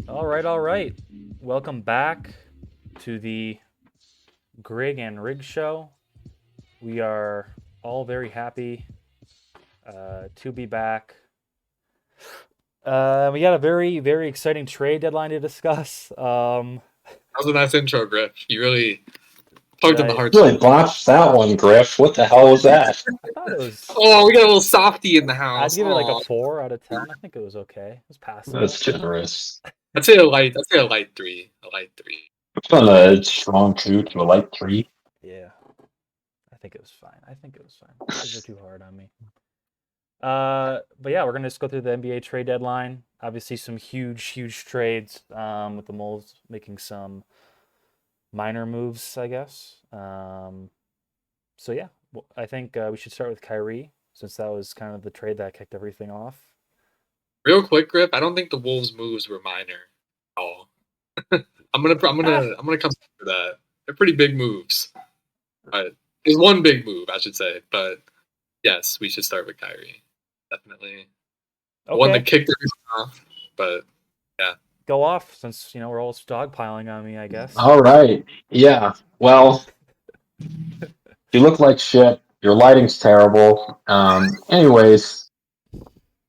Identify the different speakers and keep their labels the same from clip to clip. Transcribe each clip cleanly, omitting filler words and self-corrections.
Speaker 1: All right. Welcome back to the Grigg and Rig show. We are all very happy to be back. We got a very, very exciting trade deadline to discuss.
Speaker 2: That was a nice intro, Griff. You really
Speaker 1: Did
Speaker 2: tugged on the
Speaker 1: I?
Speaker 2: heart.
Speaker 3: Really botched that one, Griff. What the hell was that?
Speaker 1: I thought it was.
Speaker 2: Oh, we got a little softy in the
Speaker 1: I'd
Speaker 2: house.
Speaker 1: give it like a
Speaker 2: Oh,
Speaker 1: 4 out of 10. I think it was okay. It was passable.
Speaker 3: That's generous.
Speaker 2: I'd say a light three. A light three.
Speaker 3: It's on a strong 2 to a light 3.
Speaker 1: Yeah, I think it was fine. Those are too hard on me. But yeah, we're gonna just go through the NBA trade deadline. Obviously, some huge trades. With the Wolves making some minor moves, I guess. So yeah, I think we should start with Kyrie since that was kind of the trade that kicked everything off.
Speaker 2: Real quick, Griff. I don't think the Wolves' moves were minor at all. I'm gonna come back to that. They're pretty big moves. There's one big move, I should say, but yes, we should start with Kyrie. Definitely. The one that kicked everything off, but yeah.
Speaker 1: Go off since we're all dogpiling on me, I guess.
Speaker 3: All right. Yeah. Well, you look like shit. Your lighting's terrible. Anyways,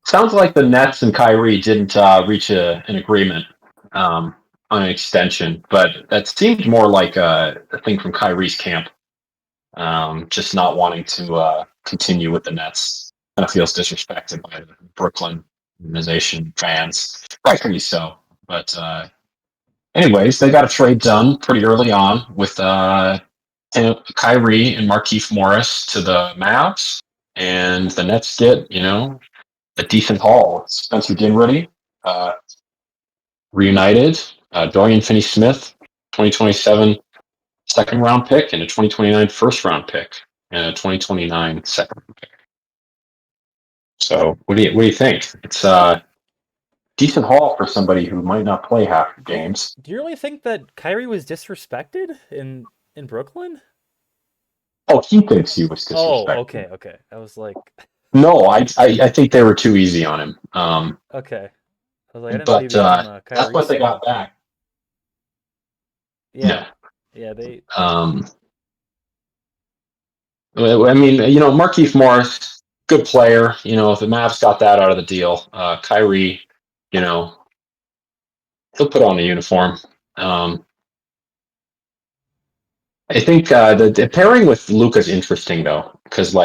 Speaker 3: sounds like the Nets and Kyrie didn't reach an agreement on an extension, but that seemed more like a thing from Kyrie's camp. Just not wanting to continue with the Nets. Kind of feels disrespected by the Brooklyn organization fans. Rightfully so. But anyways, they got a trade done pretty early on with Kyrie and Markieff Morris to the Mavs, and the Nets get a decent haul. Spencer Dinwiddie reunited, Dorian Finney-Smith, 2027 second round pick, and a 2029 first round pick, and a 2029 second round pick. So what do you think? It's a decent haul for somebody who might not play half the games.
Speaker 1: Do you really think that Kyrie was disrespected in Brooklyn?
Speaker 3: Oh, he thinks he was disrespected.
Speaker 1: Oh, okay. I was like,
Speaker 3: no, I think they were too easy on him.
Speaker 1: Okay. I was like, I didn't
Speaker 3: but
Speaker 1: believe you on the Kyrie
Speaker 3: that's what they
Speaker 1: side.
Speaker 3: got back.
Speaker 1: Yeah, they.
Speaker 3: I mean, Markieff Morris, good player. If the Mavs got that out of the deal, Kyrie, he'll put on a uniform. I think the pairing with Luka's interesting though, because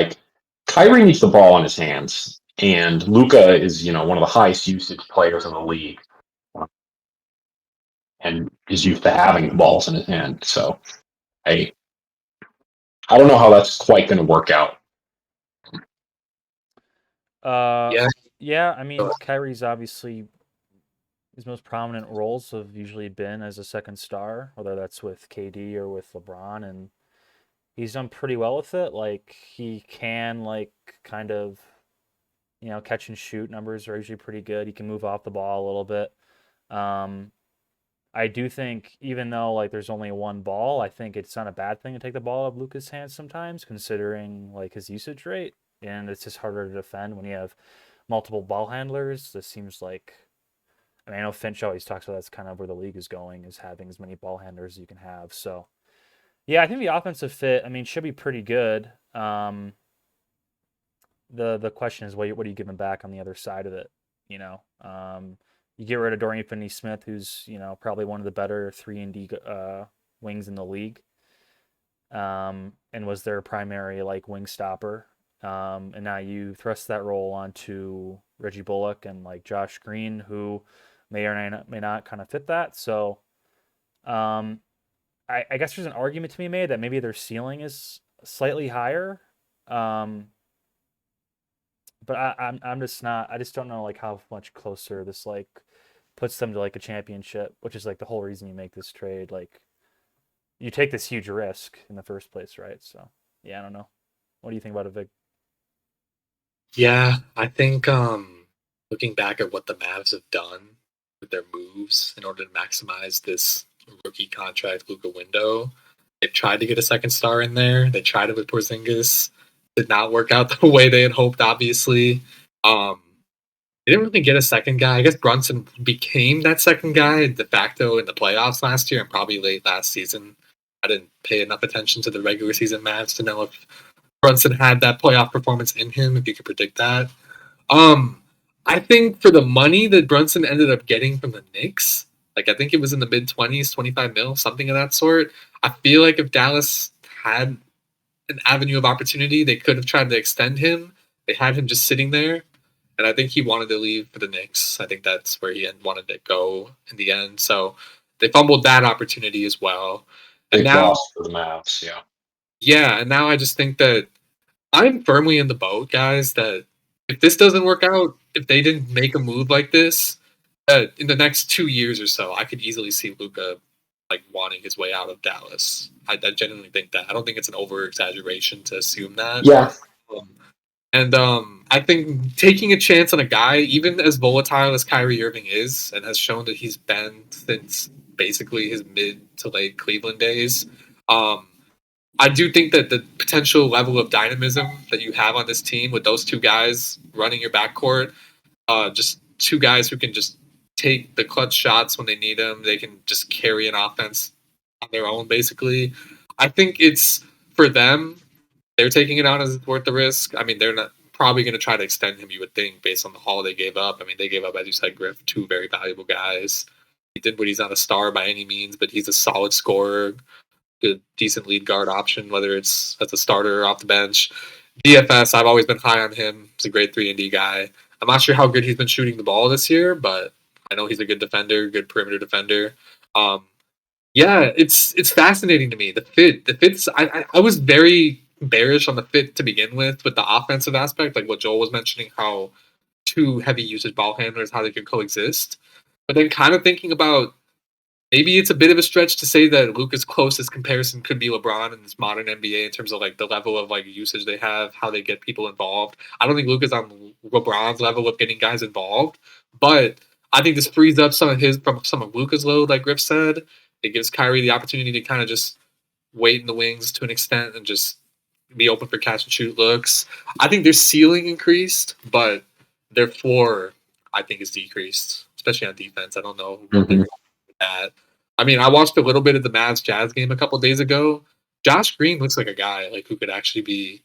Speaker 3: Kyrie needs the ball in his hands, and Luka is one of the highest usage players in the league, and is used to having the balls in his hand. So I don't know how that's quite going to work out.
Speaker 1: Yeah. I mean, Kyrie's obviously his most prominent roles have usually been as a second star, whether that's with KD or with LeBron, and he's done pretty well with it. Like he can kind of catch and shoot numbers are usually pretty good. He can move off the ball a little bit. I do think even though there's only one ball, I think it's not a bad thing to take the ball out of Luka's hands sometimes, considering his usage rate, and it's just harder to defend when you have multiple ball handlers. This seems like, I know Finch always talks about that's kind of where the league is going, is having as many ball handlers as you can have. So yeah, I think the offensive fit, should be pretty good. The question is, what are you giving back on the other side of it? You get rid of Dorian Finney-Smith, who's probably one of the better 3-and-D wings in the league, and was their primary wing stopper. And now you thrust that role onto Reggie Bullock and Josh Green, who may or may not kind of fit that. So I guess there's an argument to be made that maybe their ceiling is slightly higher. But I'm just not. I just don't know how much closer this puts them to a championship, which is the whole reason you make this trade. You take this huge risk in the first place, right? So yeah, I don't know. What do you think about it, Vic?
Speaker 2: Yeah, I think looking back at what the Mavs have done with their moves in order to maximize this rookie contract Luka window, they've tried to get a second star in there. They tried it with Porzingis. Did not work out the way they had hoped, obviously. They didn't really get a second guy. I guess Brunson became that second guy de facto in the playoffs last year and probably late last season. I didn't pay enough attention to the regular season match to know if Brunson had that playoff performance in him, if you could predict that. I think for the money that Brunson ended up getting from the Knicks, like I think it was in the mid 20s, 25 mil, something of that sort. I feel like if Dallas had an avenue of opportunity, they could have tried to extend him. They had him just sitting there, and I think he wanted to leave for the Knicks. I think that's where he wanted to go in the end. So they fumbled that opportunity as well. And
Speaker 3: Big
Speaker 2: now,
Speaker 3: loss for the Mavs, yeah.
Speaker 2: yeah, and now I just think that I'm firmly in the boat, guys, that if this doesn't work out, if they didn't make a move like this, that in the next 2 years or so, I could easily see Luka like wanting his way out of Dallas. I genuinely think that. I don't think it's an over exaggeration to assume that.
Speaker 3: Yeah.
Speaker 2: I think taking a chance on a guy, even as volatile as Kyrie Irving is, and has shown that he's been since basically his mid to late Cleveland days, I do think that the potential level of dynamism that you have on this team with those two guys running your backcourt, just two guys who can just take the clutch shots when they need them. They can just carry an offense on their own, basically. I think it's for them. They're taking it on as it's worth the risk. I mean, they're not probably going to try to extend him, you would think, based on the haul they gave up. I mean, they gave up, as you said, Griff, two very valuable guys. He did what he's not a star by any means, but he's a solid scorer, good, decent lead guard option, whether it's as a starter or off the bench. DFS, I've always been high on him. He's a great 3-and-D guy. I'm not sure how good he's been shooting the ball this year, but I know he's a good defender, good perimeter defender. Yeah, it's fascinating to me. The fits. I was very bearish on the fit to begin with the offensive aspect, like what Joel was mentioning, how two heavy usage ball handlers, how they can coexist. But then kind of thinking about maybe it's a bit of a stretch to say that Luka's closest comparison could be LeBron in this modern NBA in terms of like the level of like usage they have, how they get people involved. I don't think Luka's on LeBron's level of getting guys involved, but I think this frees up some of Luka's load, like Griff said. It gives Kyrie the opportunity to kind of just wait in the wings to an extent and just be open for catch and shoot looks. I think their ceiling increased, but their floor, I think, is decreased, especially on defense. I don't know what they're with that. I mean, I watched a little bit of the Mavs Jazz game a couple of days ago. Josh Green looks like a guy like who could actually be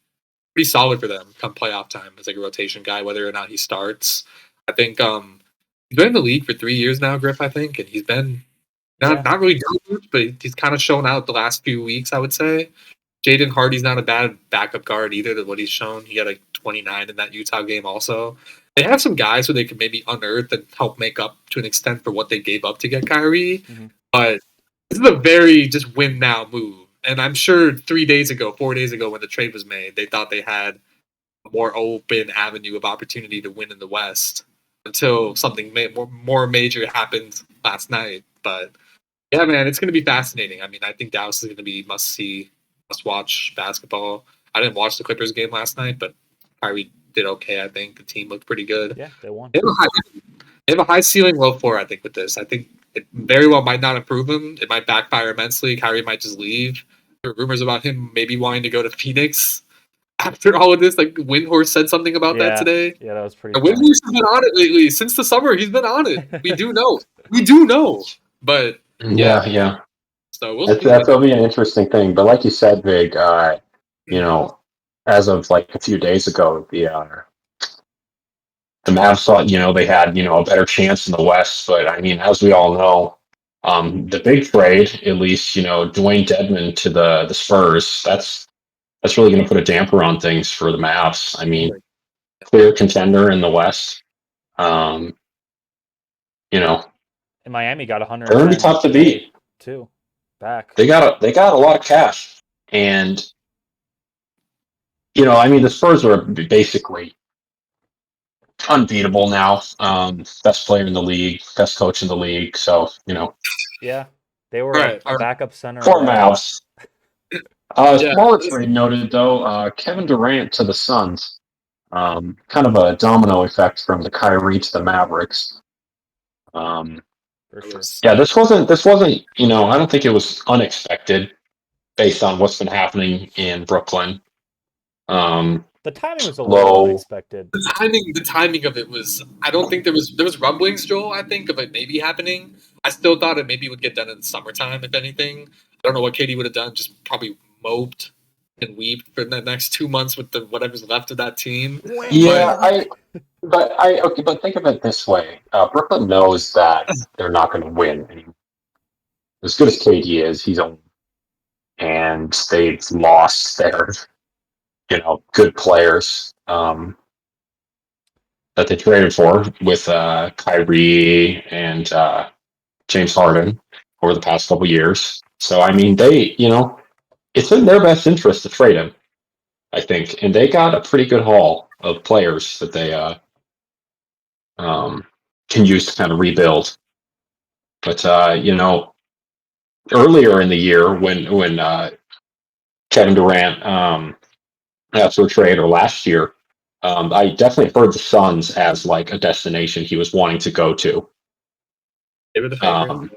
Speaker 2: pretty solid for them come playoff time as like a rotation guy, whether or not he starts. I think he's been in the league for 3 years now, Griff, I think, and he's been not really good, but he's kind of shown out the last few weeks, I would say. Jaden Hardy's not a bad backup guard either than what he's shown. He had like 29 in that Utah game also. They have some guys who they could maybe unearth and help make up to an extent for what they gave up to get Kyrie. Mm-hmm. But this is a very just win now move. And I'm sure 4 days ago, when the trade was made, they thought they had a more open avenue of opportunity to win in the West until something more major happened last night. But yeah, man, it's going to be fascinating. I mean, I think Dallas is going to be must-watch basketball. I didn't watch the Clippers game last night, but Kyrie did okay, I think. The team looked pretty good.
Speaker 1: Yeah, they won.
Speaker 2: They have a high ceiling, low floor, I think, with this. I think it very well might not improve him. It might backfire immensely. Kyrie might just leave. There are rumors about him maybe wanting to go to Phoenix after all of this. Like, Windhorse said something about that today.
Speaker 1: Yeah, that was pretty
Speaker 2: Windhorse has been on it lately. Since the summer, he's been on it. We do know. But,
Speaker 3: yeah.
Speaker 2: So
Speaker 3: that'll be an interesting thing. But like you said, Vig, as of like a few days ago, the Mavs thought, they had, a better chance in the West. But I mean, as we all know, the big trade, at least, Dwayne Dedmon to the Spurs, that's really going to put a damper on things for the Mavs. I mean, clear contender in the West. And
Speaker 1: Miami got 100.
Speaker 3: They're going to be tough to beat
Speaker 1: too. Back.
Speaker 3: They got a lot of cash, and I mean, the Spurs are basically unbeatable now. Best player in the league, best coach in the league. So
Speaker 1: yeah, they were a backup center.
Speaker 3: Poor Mavs. Smaller trade noted though. Kevin Durant to the Suns. Kind of a domino effect from the Kyrie to the Mavericks.
Speaker 1: For sure.
Speaker 3: Yeah, this wasn't. I don't think it was unexpected based on what's been happening in Brooklyn.
Speaker 1: The timing was a little
Speaker 3: slow.
Speaker 1: unexpected.
Speaker 2: The timing of it was. I don't think there was rumblings, Joel. I think of it maybe happening. I still thought it maybe would get done in the summertime, if anything. I don't know what Katie would have done. Just probably moped and weeped for the next 2 months with the whatever's left of that team.
Speaker 3: Yeah, but think of it this way: Brooklyn knows that they're not going to win. I mean, as good as KD is, he's old, and they've lost their good players that they traded for with Kyrie and James Harden over the past couple years. So I mean, it's in their best interest to trade him, I think, and they got a pretty good haul of players that they can use to kind of rebuild. But earlier in the year when Kevin Durant asked for a trade, or last year, I definitely heard the Suns as like a destination he was wanting to go to.
Speaker 2: They were the favorite.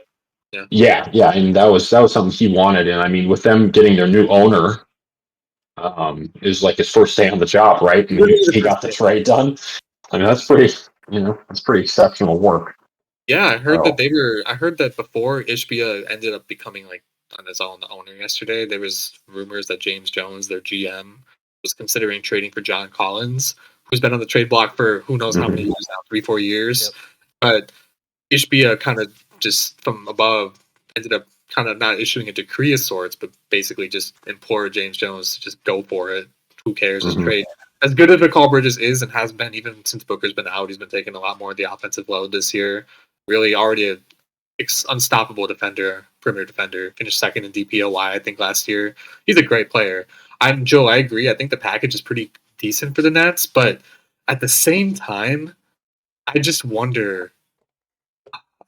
Speaker 3: Yeah, and that was something he wanted. And I mean, with them getting their new owner, it was like his first day on the job, right? I mean, he got the trade done. I mean, that's pretty exceptional work.
Speaker 2: Yeah, I heard that before Ishbia ended up becoming like on his own the owner yesterday, there was rumors that James Jones, their GM, was considering trading for John Collins, who's been on the trade block for who knows how many years now, 3-4 years.
Speaker 1: Yep.
Speaker 2: But Ishbia kind of just from above ended up kind of not issuing a decree of sorts, but basically just implored James Jones to just go for it. Who cares? Just trade. As good as Mikal Bridges is and has been even since Booker's been out, he's been taking a lot more of the offensive load this year. Really already an unstoppable defender, perimeter defender. Finished second in DPOY, I think, last year. He's a great player. Joe, I agree. I think the package is pretty decent for the Nets, but at the same time, I just wonder.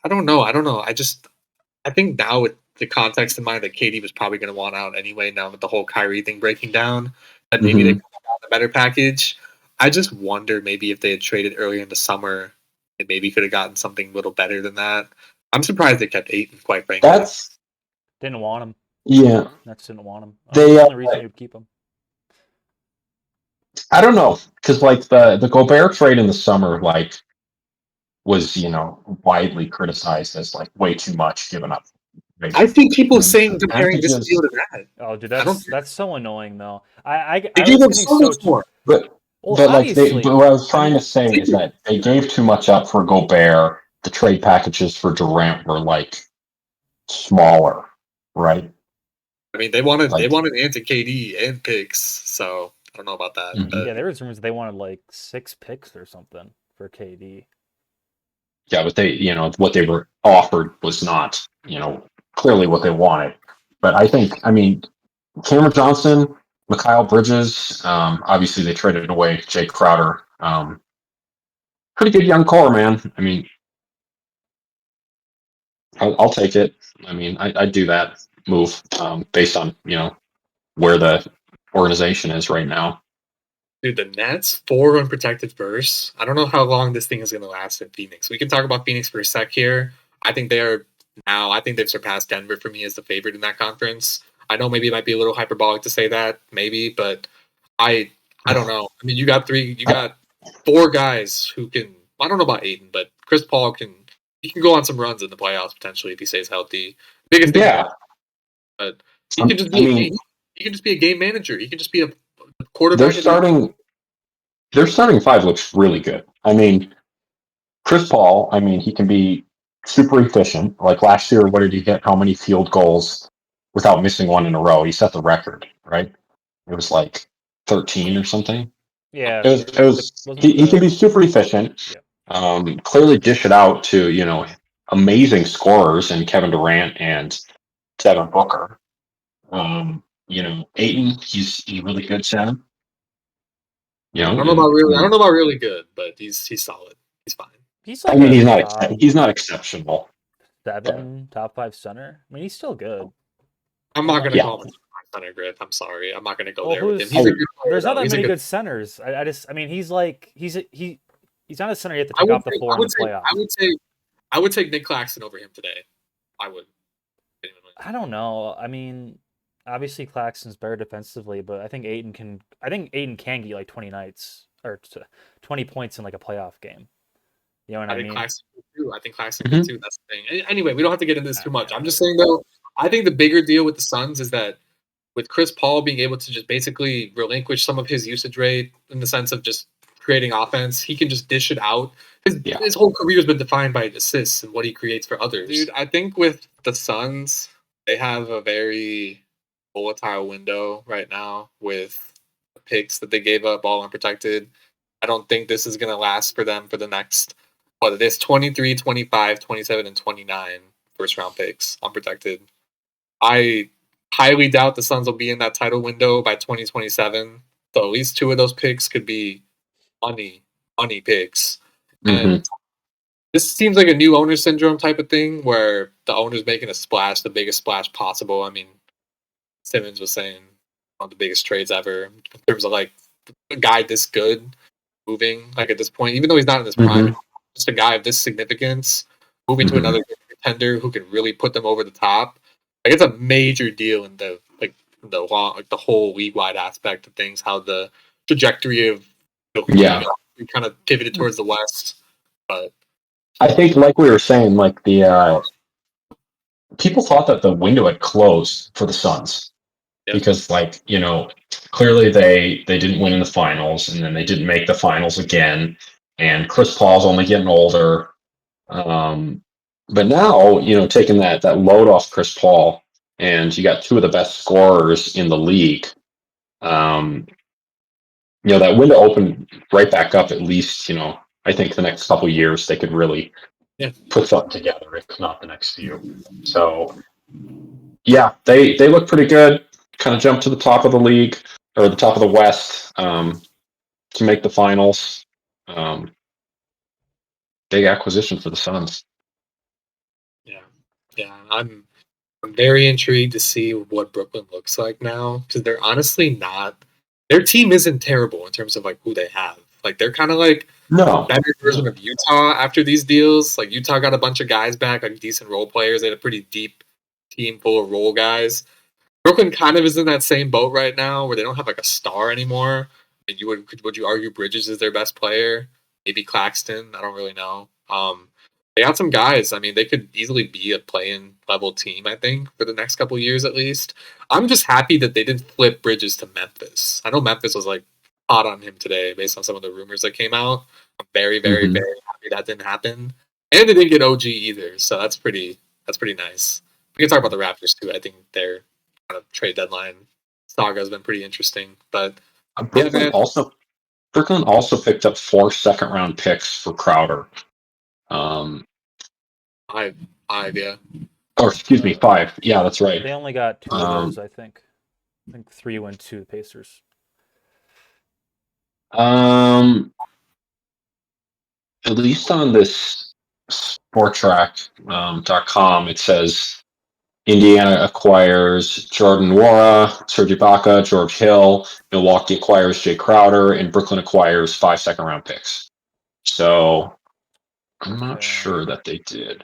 Speaker 2: I don't know. I think now with the context in mind that Katie was probably going to want out anyway, now with the whole Kyrie thing breaking down, that maybe they could have gotten a better package. I just wonder maybe if they had traded earlier in the summer, they maybe could have gotten something a little better than that. I'm surprised they kept Ayton, quite frankly.
Speaker 1: Didn't want him.
Speaker 3: Yeah.
Speaker 1: Nets didn't want him.
Speaker 3: They,
Speaker 1: That's the only reason you'd keep him.
Speaker 3: I don't know, because like the Gobert trade in the summer, like, was widely criticized as like way too much given up.
Speaker 2: I think people saying comparing this deal to that.
Speaker 1: Oh, dude, that's so annoying though.
Speaker 2: They gave up so much more.
Speaker 3: But what I was trying to say is that they gave too much up for Gobert. The trade packages for Durant were like smaller, right?
Speaker 2: I mean, they wanted Ant and KD and picks, so I don't know about that.
Speaker 1: Yeah, there was rumors they wanted like 6 picks or something for KD.
Speaker 3: Yeah, but they, what they were offered was not, clearly what they wanted. But I mean, Cameron Johnson, Mikal Bridges, obviously they traded away Jake Crowder. Pretty good young core, man. I mean, I'll take it. I mean, I'd do that move based on, where the organization is right now.
Speaker 2: Dude, the Nets, 4 unprotected firsts. I don't know how long this thing is going to last in Phoenix. We can talk about Phoenix for a sec here. I think they've surpassed Denver for me as the favorite in that conference. I know maybe it might be a little hyperbolic to say that, maybe, but I don't know. I mean, you got 4 guys who can. I don't know about Aiden, but Chris Paul can go on some runs in the playoffs potentially if he stays healthy. Biggest thing, but he can just be a game manager. He can just be a quarterback.
Speaker 3: Their starting 5 looks really good. I mean, Chris Paul, he can be super efficient. Like last year, what did he get? How many field goals without missing one in a row? He set the record, right? It was like 13 or something.
Speaker 1: Yeah.
Speaker 3: It was he can be super efficient. Yeah. Clearly dish it out to, amazing scorers in Kevin Durant and Devin Booker. Ayton, he's really good, Sam.
Speaker 2: I don't know about really good, but he's solid. He's fine.
Speaker 1: He's like
Speaker 3: he's not exceptional.
Speaker 1: 7 top 5 center. I mean, he's still good.
Speaker 2: I'm not gonna call him a center, Griff. I'm sorry. I'm not gonna go there with him.
Speaker 1: There's not that many good centers. I mean, he's not a center you have to take off the floor in the playoffs.
Speaker 2: I would take Nick Claxton over him today. I would.
Speaker 1: I don't know. I mean, obviously Claxton's better defensively, but I think Aiton can. I think Aiton can get like 20 nights or 20 points in like a playoff game. You know what
Speaker 2: I
Speaker 1: I
Speaker 2: think
Speaker 1: mean?
Speaker 2: Claxton could too. I think Claxton could
Speaker 3: Mhm.
Speaker 2: too. That's the thing. Anyway, we don't have to get into this too much.
Speaker 1: Yeah,
Speaker 2: I'm just
Speaker 1: whatever.
Speaker 2: saying though. I think the bigger deal with the Suns is that with Chris Paul being able to just basically relinquish some of his usage rate in the sense of just creating offense, he can just dish it out.
Speaker 3: Yeah.
Speaker 2: His whole career has been defined by assists and what he creates for others. Dude, I think with the Suns, they have a very volatile window right now with the picks that they gave up all unprotected. I don't think this is going to last for them for the next, what it is, 23, 25, 27, and 29 first round picks unprotected. I highly doubt the Suns will be in that title window by 2027. So at least two of those picks could be money picks.
Speaker 3: Mm-hmm.
Speaker 2: And this seems like a new owner syndrome type of thing where the owner's making a splash, the biggest splash possible. I mean, Simmons was saying one of the biggest trades ever in terms of like a guy this good moving, like at this point, even though he's not in his prime,
Speaker 3: Mm-hmm.
Speaker 2: just a guy of this significance moving to
Speaker 3: Mm-hmm.
Speaker 2: another contender who can really put them over the top. Like it's a major deal in the whole league wide aspect of things, how the trajectory of
Speaker 3: Yeah.
Speaker 2: we kind of pivoted towards the West. But
Speaker 3: I think, like we were saying, like the people thought that the window had closed for the Suns
Speaker 2: yeah,
Speaker 3: because, like, clearly they didn't win in the finals, and then they didn't make the finals again. And Chris Paul's only getting older. But now, taking that load off Chris Paul, and you got two of the best scorers in the league. Um, that window opened right back up. At least, I think the next couple of years they could really
Speaker 2: yeah,
Speaker 3: put something together, if not the next few. So yeah, they look pretty good. Kind of jumped to the top of the league or the top of the West to make the finals. Um, Big acquisition for the Suns.
Speaker 2: yeah, yeah. I'm very intrigued to see what Brooklyn looks like now because they're honestly not. Their team isn't terrible in terms of like who they have. Like they're kind of like a
Speaker 3: No,
Speaker 2: better version of Utah after these deals. Like Utah got a bunch of guys back, like decent role players. They had a pretty deep team full of role guys. Brooklyn kind of is in that same boat right now where they don't have like a star anymore. And would you argue Bridges is their best player? Maybe Claxton. I don't really know. They got some guys. I mean, they could easily be a play-in level team. I think for the next couple of years at least. I'm just happy that they didn't flip Bridges to Memphis. I know Memphis was like hot on him today based on some of the rumors that came out. I'm very, very,
Speaker 3: mm-hmm.
Speaker 2: very happy that didn't happen, and they didn't get OG either. So that's pretty nice. We can talk about the Raptors too. I think they're kind of trade deadline saga has been pretty interesting. But yeah,
Speaker 3: Brooklyn
Speaker 2: man,
Speaker 3: also Brooklyn also picked up 4 second-round picks for Crowder.
Speaker 2: I yeah.
Speaker 3: Or excuse me, 5. Yeah, that's right.
Speaker 1: They only got two of those, I think. I think 3 went to the Pacers.
Speaker 3: At least on this SportTrack.com, it says Indiana acquires Jordan Nwora, Serge Ibaka, George Hill. Milwaukee acquires Jay Crowder, and Brooklyn acquires 5 second-round picks. So I'm not sure that they did.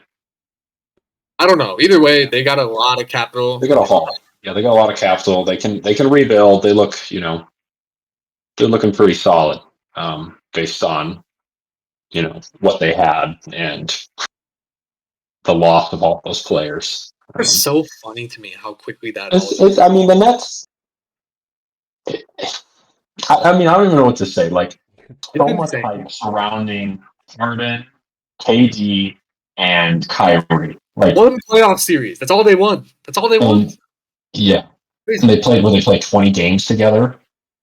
Speaker 2: I don't know. Either way, they got a lot of capital.
Speaker 3: They got a haul. Yeah, they got a lot of capital. They can rebuild. They look, they're looking pretty solid based on what they had and the loss of all those players.
Speaker 2: It's so funny to me how quickly that all.
Speaker 3: It's I mean, the Nets. I mean, I don't even know what to say. Like, so
Speaker 2: It's
Speaker 3: much
Speaker 2: insane.
Speaker 3: hype surrounding Harden, KD, and Kyrie. Like,
Speaker 2: One playoff series. That's all they won. That's all they won.
Speaker 3: yeah, and they played 20 games together.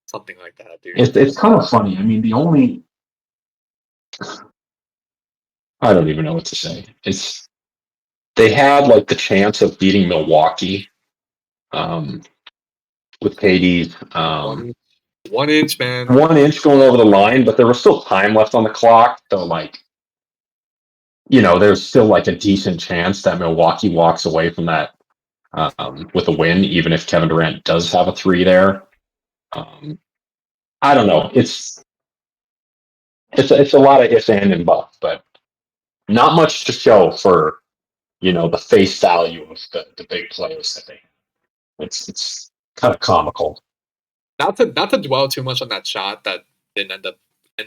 Speaker 2: Something like that, dude.
Speaker 3: It's kind of funny. I mean, I don't even know what to say. They had like the chance of beating Milwaukee with KD's
Speaker 2: 1 inch, man.
Speaker 3: 1 inch going over the line, but there was still time left on the clock. So, like, there's still like a decent chance that Milwaukee walks away from that with a win, even if Kevin Durant does have a 3 there. I don't know. It's a lot of ifs and buts, but not much to show for the face value of the big players that they. It's kind of comical.
Speaker 2: Not to dwell too much on that shot that didn't end up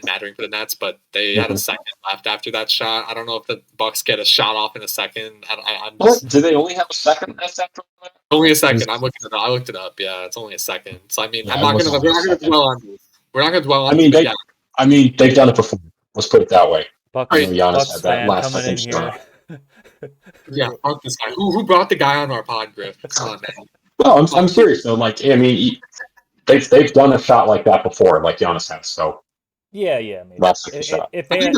Speaker 2: mattering for the Nets, but they had a second left after that shot. I don't know if the Bucks get a shot off in a second. I'm just,
Speaker 3: Do they only have a second after that?
Speaker 2: only a second. I looked it up. Yeah, it's only a second. So I mean,
Speaker 3: Yeah,
Speaker 2: we're not gonna dwell on this. We're not gonna dwell on it.
Speaker 3: I mean, they've done it before. Let's put it that way.
Speaker 1: Bucks,
Speaker 3: I know Giannis
Speaker 1: Bucks
Speaker 3: had that
Speaker 1: fan
Speaker 3: last
Speaker 1: coming in
Speaker 3: second
Speaker 1: here.
Speaker 2: Yeah, fuck this guy. Who brought the guy on our pod, Griff? Come on, man.
Speaker 3: Well, I'm serious though. Like, I mean, they've done a shot like that before, like Giannis has. So
Speaker 1: yeah, maybe.
Speaker 3: last second shot.
Speaker 1: If they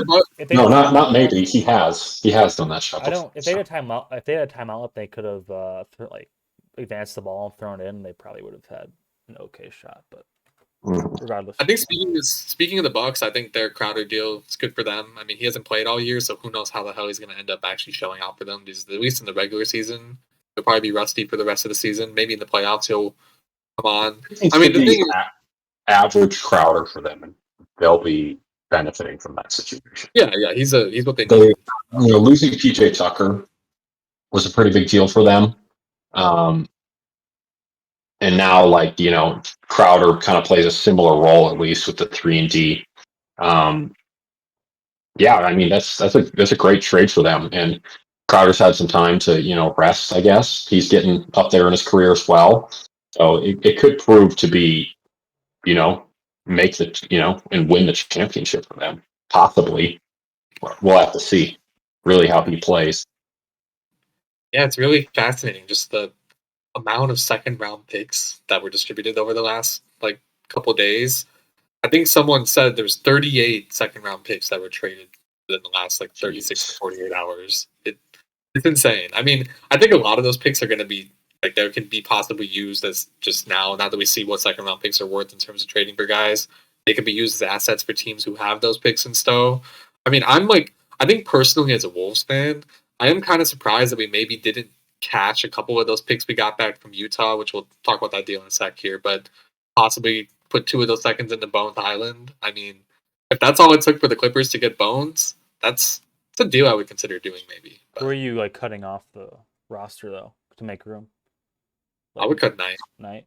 Speaker 3: not maybe. He has done that shot.
Speaker 1: If they had a timeout, they could have advanced the ball and thrown it in. They probably would have had an okay shot, but regardless.
Speaker 2: I think speaking of the Bucks, I think their Crowder deal is good for them. I mean, he hasn't played all year, so who knows how the hell he's going to end up actually showing out for them. At least in the regular season, he'll probably be rusty for the rest of the season. Maybe in the playoffs, he'll come on.
Speaker 3: I mean, the thing is, average Crowder for them, and they'll be benefiting from that situation.
Speaker 2: Yeah, he's what they need.
Speaker 3: Losing PJ Tucker was a pretty big deal for them. And now, Crowder kind of plays a similar role, at least with the 3-and-D. Yeah, I mean that's a great trade for them. And Crowder's had some time to rest. I guess he's getting up there in his career as well. So it could prove to be, make the and win the championship for them. Possibly, we'll have to see really how he plays.
Speaker 2: Yeah, it's really fascinating. Just the amount of second round picks that were distributed over the last couple of days. I think someone said there's 38 second round picks that were traded within the last 36 to 48 hours. It's insane. I mean, I think a lot of those picks are going to be there can be possibly used as just now that we see what second round picks are worth in terms of trading for guys. They can be used as assets for teams who have those picks in stow. I mean, I think personally as a Wolves fan, I am kind of surprised that we maybe didn't catch a couple of those picks we got back from Utah, which we'll talk about that deal in a sec here, but possibly put 2 of those seconds into Bones Island. I mean, if that's all it took for the Clippers to get Bones, that's a deal I would consider doing maybe.
Speaker 1: Who are you cutting off the roster though to make room?
Speaker 2: I would cut Knight.
Speaker 1: Knight?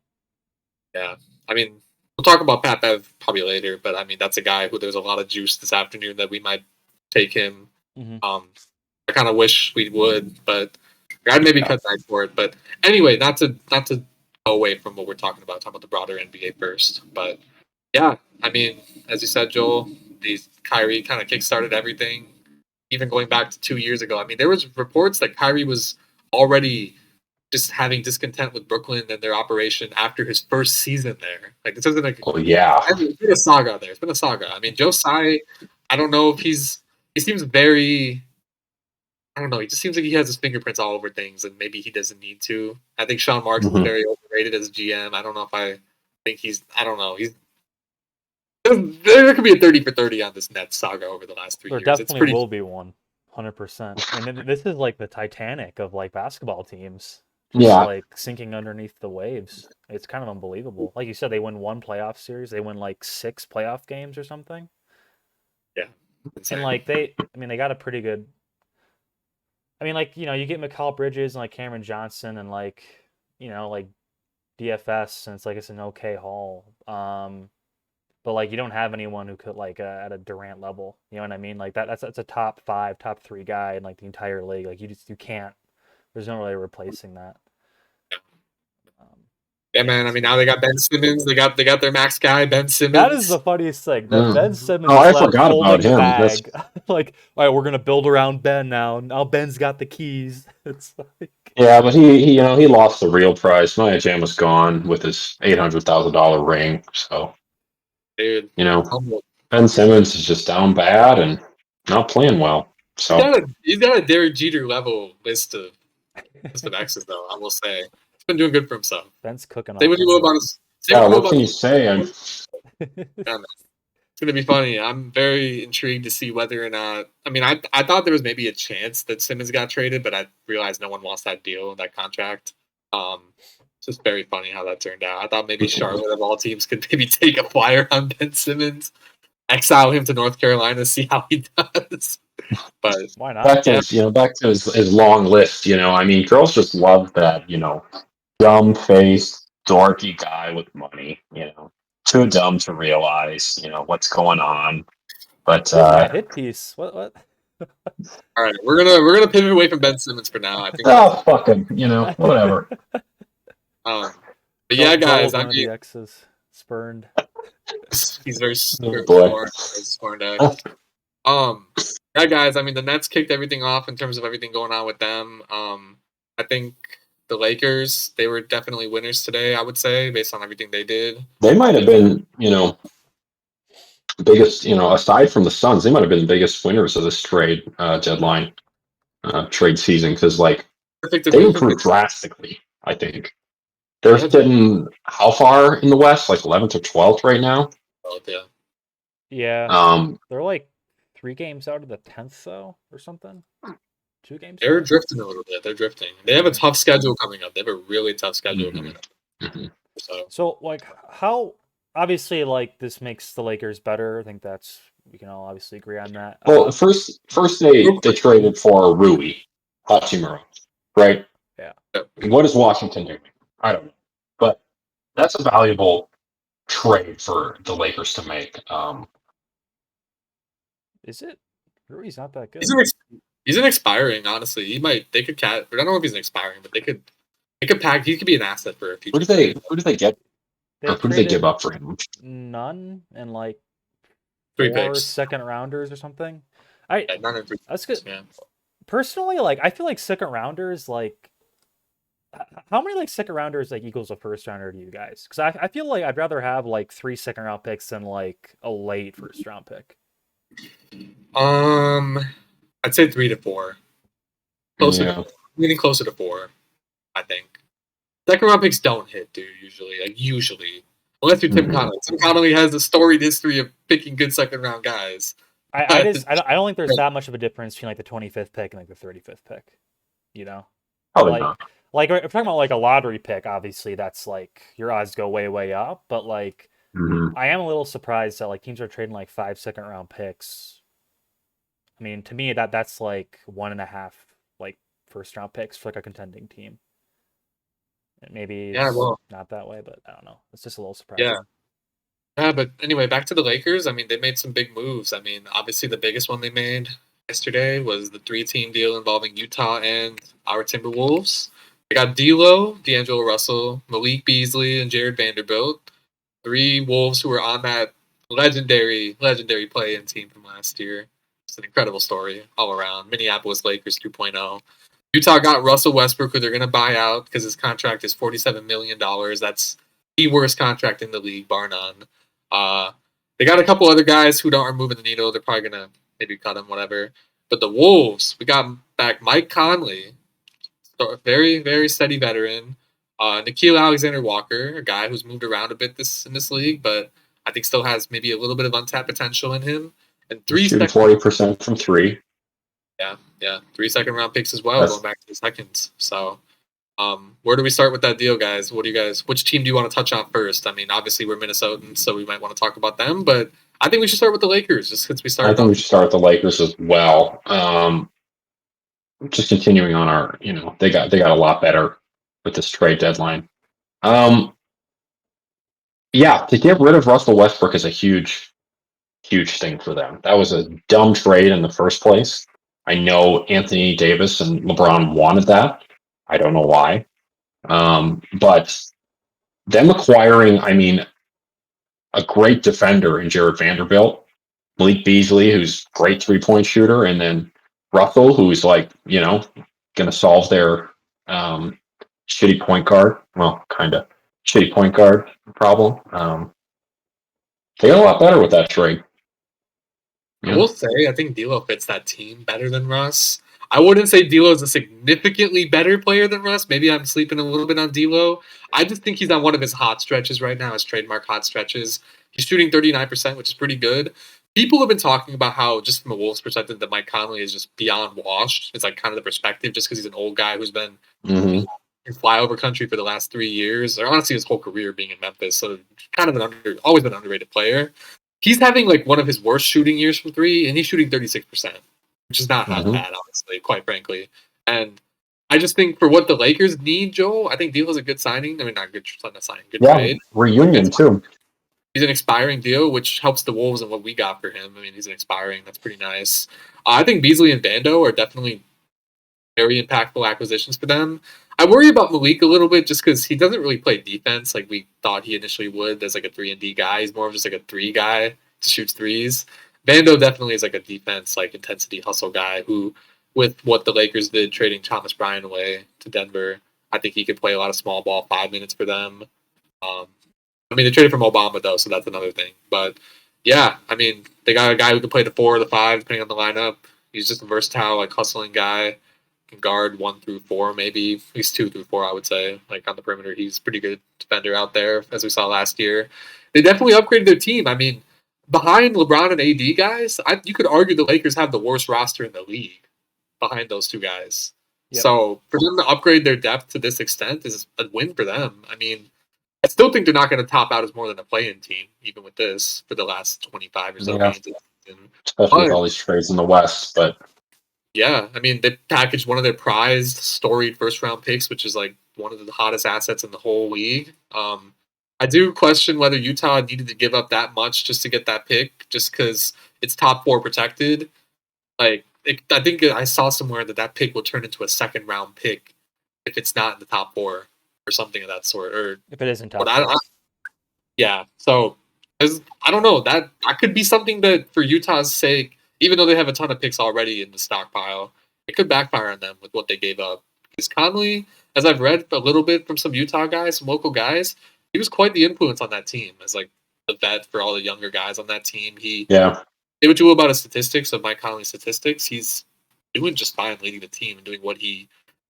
Speaker 2: Yeah. I mean, we'll talk about Pat Bev probably later, but I mean, that's a guy who there's a lot of juice this afternoon that we might take him.
Speaker 1: Mm-hmm.
Speaker 2: I kind of wish we would, but I'd maybe cut Knight for it. But anyway, not to go away from what we're talking about the broader NBA first. But yeah, I mean, as you said, Joel, these Kyrie kind of kickstarted everything. Even going back to 2 years ago, I mean, there was reports that Kyrie was already just having discontent with Brooklyn and their operation after his first season there. This isn't it's been a saga there. It's been a saga. I mean, Joe Tsai, I don't know if he seems very, I don't know. He just seems like he has his fingerprints all over things, and maybe he doesn't need to. I think Sean Marks is very overrated as GM. I don't know if I think I don't know. There could be a 30 for 30 on this Nets saga over the last 3 years.
Speaker 1: There definitely will be one, 100%. And this is the Titanic of basketball teams. Just sinking underneath the waves. It's kind of unbelievable. Like you said, they win 1 playoff series. They win 6 playoff games or something.
Speaker 2: Yeah.
Speaker 1: And they got a pretty good. I mean, you get Mikal Bridges and Cameron Johnson and DFS, and it's an okay haul. But you don't have anyone who could at a Durant level. You know what I mean? That's a top 5, top 3 guy in the entire league. You can't. There's no really replacing that.
Speaker 2: Yeah, man. I mean, now they got Ben Simmons. They got their max guy, Ben Simmons.
Speaker 1: That is the funniest thing. Ben Simmons.
Speaker 3: Oh, I forgot about him.
Speaker 1: All right, we're gonna build around Ben now. Now Ben's got the keys. It's
Speaker 3: yeah, but he lost the real price. Nia Jam was gone with his $800,000 ring. So,
Speaker 2: dude,
Speaker 3: Ben Simmons is just down bad and not playing well. So
Speaker 2: he's got a Derek Jeter level list of X's, though. I will say he's been doing good for himself.
Speaker 1: Ben's cooking.
Speaker 3: What can you say?
Speaker 2: It's gonna be funny. I'm very intrigued to see whether or not. I mean, I thought there was maybe a chance that Simmons got traded, but I realized no one wants that deal, that contract. It's just very funny how that turned out. I thought maybe Charlotte of all teams could maybe take a flyer on Ben Simmons, exile him to North Carolina, see how he does. But
Speaker 1: why not?
Speaker 3: Back to his long list. I mean, girls just love that. dumb-faced, dorky guy with money, too dumb to realize, what's going on. But
Speaker 1: Here's my hit piece. What?
Speaker 2: All right, we're gonna pivot away from Ben Simmons for now. I think.
Speaker 3: fuck him, whatever.
Speaker 2: But yeah, guys, I
Speaker 1: one of the
Speaker 2: mean,
Speaker 1: X's spurned.
Speaker 2: he's very
Speaker 3: Oh, boy.
Speaker 2: scorned yeah, guys, I mean, the Nets kicked everything off in terms of everything going on with them. I think the Lakers, they were definitely winners today, I would say, based on everything they did.
Speaker 3: They might have been, biggest, aside from the Suns, they might have been the biggest winners of this trade deadline, trade season, because they improved drastically. I think they're sitting how far in the West? Like 11th or 12th right now.
Speaker 1: Yeah. They're like 3 games out of the 10th, though, or something. 2 games.
Speaker 2: They're drifting a little bit. They're drifting. They have a tough schedule coming up. They have a really tough schedule coming up.
Speaker 3: Mm-hmm.
Speaker 1: So, like, how obviously, like, this makes the Lakers better. I think we can all obviously agree on that.
Speaker 3: Well, first they traded for Rui Hachimura, right?
Speaker 1: Yeah.
Speaker 3: What is Washington doing? I don't know, but that's a valuable trade for the Lakers to make.
Speaker 1: Is it? Rui's not that good.
Speaker 2: He's an expiring. Honestly, they could I don't know if he's an expiring, but they could pack. He could be an asset for a future.
Speaker 3: Who do they get? Who do they give up for him?
Speaker 1: None and like
Speaker 2: 3
Speaker 1: 4
Speaker 2: picks.
Speaker 1: second rounders or something.
Speaker 2: None and 3
Speaker 1: that's good.
Speaker 2: Yeah.
Speaker 1: Personally, like, I feel like second rounders, like, how many like second rounders like equals a first rounder to you guys? Because I feel like I'd rather have like 3 second round picks than like a late first round pick.
Speaker 2: I'd say 3 to 4. Leaning closer to 4, I think. Second round picks don't hit, dude. Usually, unless you're Tim Conley. Tim Conley has a storied history of picking good second round guys.
Speaker 1: I don't think there's that much of a difference between like the 25th pick and like the 35th pick.
Speaker 3: Probably not.
Speaker 1: Like if we're talking about like a lottery pick, obviously that's like your odds go way, way up. But like, I am a little surprised that like teams are trading like 5 second round picks. I mean, to me that's like 1.5 like first round picks for like a contending team. And maybe not that way, but I don't know. It's just a little surprising.
Speaker 2: Yeah, but anyway, back to the Lakers. I mean, they made some big moves. I mean, obviously the biggest one they made yesterday was the 3-team deal involving Utah and our Timberwolves. They got D'Angelo Russell, Malik Beasley, and Jared Vanderbilt. 3 Wolves who were on that legendary play-in team from last year. It's an incredible story all around. Minneapolis Lakers 2.0. Utah got Russell Westbrook, who they're going to buy out because his contract is $47 million. That's the worst contract in the league, bar none. They got a couple other guys who aren't moving the needle. They're probably going to maybe cut him, whatever. But the Wolves, we got back Mike Conley, a very, very steady veteran. Nickeil Alexander-Walker, a guy who's moved around a bit in this league, but I think still has maybe a little bit of untapped potential in him. And
Speaker 3: 40% from 3.
Speaker 2: Yeah. 3 second round picks as well, going back to the seconds. So, where do we start with that deal, guys? Which team do you want to touch on first? I mean, obviously we're Minnesotans, so we might want to talk about them, but I think we should start with the Lakers, just since we started.
Speaker 3: I think we should start with the Lakers as well. Just continuing on our, they got a lot better with this trade deadline. Yeah, to get rid of Russell Westbrook is a huge thing for them. That was a dumb trade in the first place. I know Anthony Davis and LeBron wanted that. I don't know why. But them acquiring, a great defender in Jared Vanderbilt, Malik Beasley, who's a great 3-point shooter, and then Russell, who's like, going to solve their shitty point guard. Well, kind of shitty point guard problem. They got a lot better with that trade.
Speaker 2: I will say, I think D'Lo fits that team better than Russ. I wouldn't say D'Lo is a significantly better player than Russ. Maybe I'm sleeping a little bit on D'Lo. I just think he's on one of his hot stretches right now, his trademark hot stretches. He's shooting 39%, which is pretty good. People have been talking about how, just from a Wolves perspective, that Mike Conley is just beyond washed. It's like kind of the perspective, just because he's an old guy who's been in flyover country for the last 3 years, or honestly his whole career being in Memphis. So kind of always been an underrated player. He's having like one of his worst shooting years from 3, and he's shooting 36%, which is not bad, honestly, quite frankly. And I just think for what the Lakers need, Joel, I think D'Lo's a good signing. I mean, not good signing, good
Speaker 3: Yeah,
Speaker 2: trade.
Speaker 3: reunion too.
Speaker 2: He's an expiring deal, which helps the Wolves and what we got for him. I mean, he's an expiring. That's pretty nice. I think Beasley and Bando are definitely very impactful acquisitions for them. I worry about Malik a little bit just because he doesn't really play defense like we thought he initially would. As like a 3-and-D guy, he's more of just like a 3 guy to shoots threes. Bando definitely is like a defense, like intensity hustle guy who, with what the Lakers did trading Thomas Bryant away to Denver, I think he could play a lot of small ball, 5 minutes for them. Um, I mean, they traded from Obama though, so that's another thing. But yeah, I mean, they got a guy who can play the 4 or the 5, depending on the lineup. He's just a versatile, like hustling guy. Can guard 1 through 4, maybe at least 2 through 4. I would say, like on the perimeter, he's a pretty good defender out there, as we saw last year. They definitely upgraded their team. I mean, behind LeBron and AD guys, you could argue the Lakers have the worst roster in the league behind those two guys.
Speaker 1: Yep.
Speaker 2: So for them to upgrade their depth to this extent is a win for them. I mean, I still think they're not going to top out as more than a play-in team, even with this for the last 25 or so
Speaker 3: Yeah.
Speaker 2: games.
Speaker 3: Especially with all these trades in the West. But
Speaker 2: yeah, I mean, they packaged one of their prized, storied first-round picks, which is like one of the hottest assets in the whole league. I do question whether Utah needed to give up that much just to get that pick, just because it's top 4 protected. Like, I think I saw somewhere that pick will turn into a second-round pick if it's not in the top 4 or something of that sort. Or
Speaker 1: If it isn't top
Speaker 2: but
Speaker 1: four.
Speaker 2: yeah, so I don't know, that could be something that for Utah's sake, even though they have a ton of picks already in the stockpile, it could backfire on them with what they gave up. Because Conley, as I've read a little bit from some Utah guys, some local guys, he was quite the influence on that team as like the vet for all the younger guys on that team.
Speaker 3: yeah,
Speaker 2: They would do about his statistics of Mike Conley's statistics. He's doing just fine leading the team and doing what he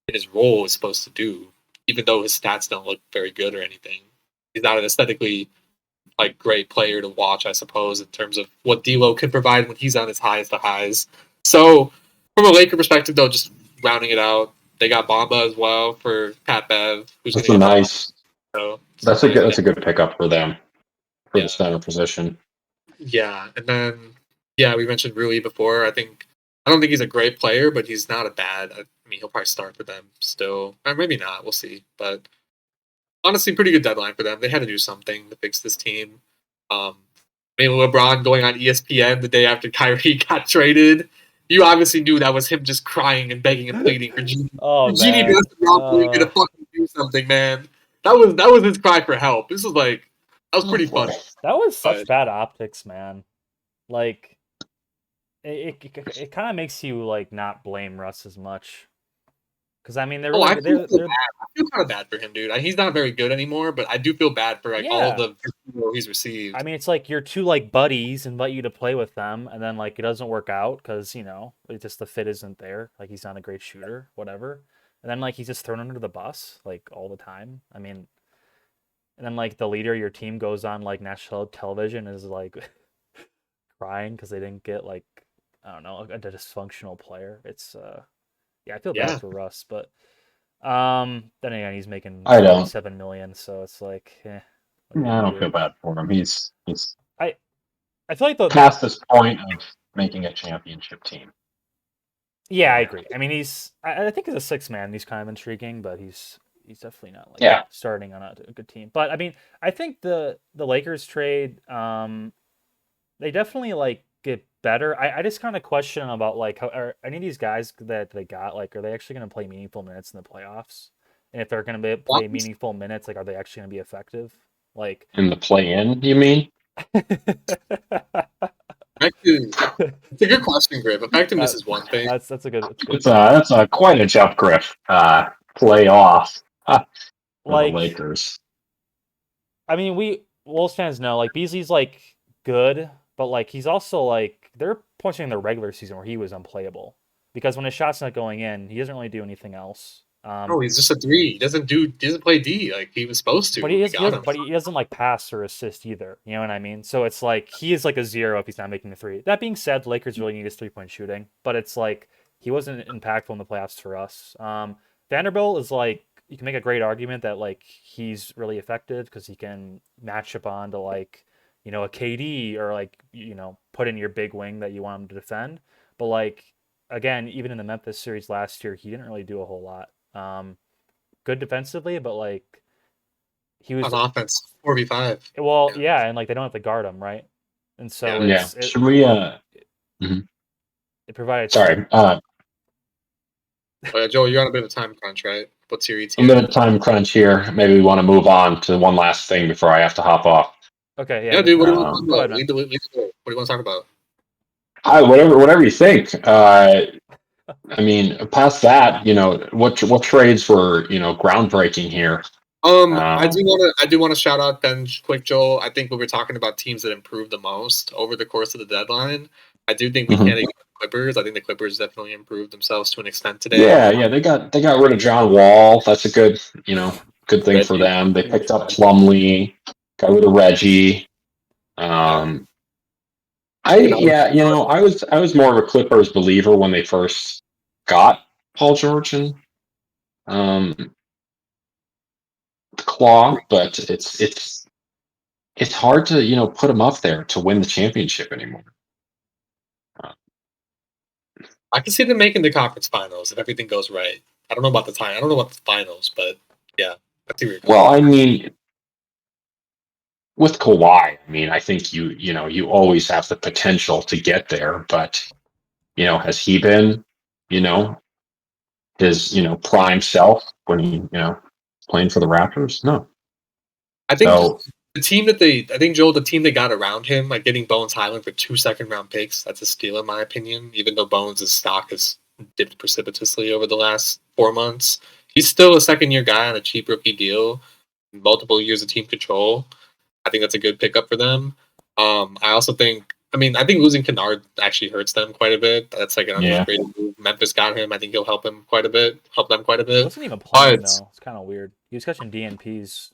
Speaker 2: in his role is supposed to do, even though his stats don't look very good or anything. He's not an aesthetically like great player to watch, I suppose, in terms of what D'Lo can provide when he's on his highest of highs. So, from a Laker perspective, though, just rounding it out, they got Bamba as well for Pat Bev, who's going
Speaker 3: that's
Speaker 2: to
Speaker 3: a
Speaker 2: get that.
Speaker 3: nice.
Speaker 2: So,
Speaker 3: That's a good pickup for them for the
Speaker 2: yeah,
Speaker 3: center position.
Speaker 2: yeah, and then we mentioned Rui before. I don't think he's a great player, but he's not a bad. I mean, he'll probably start for them still, or maybe not. We'll see. But honestly, pretty good deadline for them. They had to do something to fix this team. I mean, LeBron going on ESPN the day after Kyrie got traded. You obviously knew that was him just crying and begging and pleading for Genie.
Speaker 1: Oh
Speaker 2: Genie
Speaker 1: man.
Speaker 2: basketball league to fucking do something, man. That was his cry for help. This was like that was pretty funny.
Speaker 1: That was such
Speaker 2: But
Speaker 1: bad optics, man. Like it kind of makes you like not blame Russ as much. Because I mean, they're
Speaker 2: I
Speaker 1: really
Speaker 2: feel
Speaker 1: they're
Speaker 2: bad. I feel kind of bad for him, dude. He's not very good anymore, but I do feel bad for like all
Speaker 1: yeah.
Speaker 2: the he's received.
Speaker 1: I mean, it's like your two like buddies invite you to play with them, and then like it doesn't work out because it just the fit isn't there. Like he's not a great shooter, whatever. And then like he's just thrown under the bus like all the time. I mean, and then like the leader of your team goes on like national television is like crying because they didn't get like I don't know a dysfunctional player. It's yeah, I feel bad
Speaker 2: Yeah,
Speaker 1: for Russ, but then again he's making
Speaker 3: I don't.
Speaker 1: 47 million, so it's like what are you
Speaker 3: Yeah, I
Speaker 1: gonna
Speaker 3: don't
Speaker 1: do?
Speaker 3: feel bad for him. He's
Speaker 1: I I feel like the
Speaker 3: past this point of making a championship team.
Speaker 1: yeah, I
Speaker 3: So,
Speaker 1: agree. I mean, I think as a six man, he's kind of intriguing, but he's definitely not like
Speaker 3: yeah,
Speaker 1: starting on a good team. But I mean, I think the Lakers trade, they definitely like get better. I just kind of question about like how are any of these guys that they got like are they actually going to play meaningful minutes in the playoffs? And if they're going to play meaningful minutes, like are they actually going to be effective? Like,
Speaker 3: in the play-in, you mean?
Speaker 2: it's a good question, Griff. Effectiveness is one thing.
Speaker 1: that's a good
Speaker 3: That's a quite a jump, Griff. Playoff for the
Speaker 1: like.
Speaker 3: Lakers.
Speaker 1: I mean, we Wolves fans know like Beasley's like good, but like he's also like they're pointing in the regular season where he was unplayable because when his shot's not going in, he doesn't really do anything else.
Speaker 2: No, he's just a 3. He doesn't play D like he was supposed to.
Speaker 1: But
Speaker 2: We got him.
Speaker 1: but he doesn't like pass or assist either. You know what I mean? So it's like he is like a 0 if he's not making the 3. That being said, the Lakers really need his 3-point shooting, but it's like he wasn't impactful in the playoffs for us. Vanderbilt is like you can make a great argument that like he's really effective because he can match up on to like a KD or like put in your big wing that you want him to defend. But like again, even in the Memphis series last year, he didn't really do a whole lot. Good defensively, but like he was
Speaker 2: On offense, 4v5.
Speaker 1: well,
Speaker 2: Yeah.
Speaker 1: yeah, and like they don't have to guard him, right? And so
Speaker 3: Yeah.
Speaker 1: it
Speaker 3: Should we?
Speaker 1: provided.
Speaker 3: Sorry.
Speaker 2: Oh, yeah, Joel, you're on a bit of a time crunch, right? What's your
Speaker 3: A
Speaker 2: ETA?
Speaker 3: bit of time crunch here. Maybe we want to move on to one last thing before I have to hop off.
Speaker 1: Okay,
Speaker 2: Yeah, dude. What do you want to talk
Speaker 3: Um,
Speaker 1: go
Speaker 2: about?
Speaker 1: ahead, man.
Speaker 2: Lead the door. What do you want to talk about?
Speaker 3: whatever you think. I mean, past that, what trades were groundbreaking here?
Speaker 2: I do want to shout out Ben quick, Joel. I think when we're talking about teams that improved the most over the course of the deadline, I do think we
Speaker 3: Mhm.
Speaker 2: can't ignore the Clippers. I think the Clippers definitely improved themselves to an extent today.
Speaker 3: Yeah, they got rid of John Wall. That's a good thing for
Speaker 2: Reggie.
Speaker 3: them. They picked up Plumlee, got rid of Reggie. I was more of a Clippers believer when they first got Paul George and Claw, but it's hard to put him up there to win the championship anymore.
Speaker 2: I can see them making the conference finals if everything goes right. I don't know about the time. I don't know about the finals, but yeah, I see where you're going.
Speaker 3: Well, I mean, with Kawhi, I think you always have the potential to get there, but has he been, his prime self when he playing for the Raptors? No.
Speaker 2: I think
Speaker 3: So
Speaker 2: Joel, the team they got around him, like getting Bones Highland for 2 second-round picks, that's a steal in my opinion. Even though Bones' stock has dipped precipitously over the last 4 months, he's still a second-year guy on a cheap rookie deal, multiple years of team control. I think that's a good pickup for them. I also think, I think losing Kennard actually hurts them quite a bit. That's like an underrated move. Memphis got him. I think he'll help them quite a bit.
Speaker 1: He wasn't even playing though. It's kind of weird. He was catching DNPs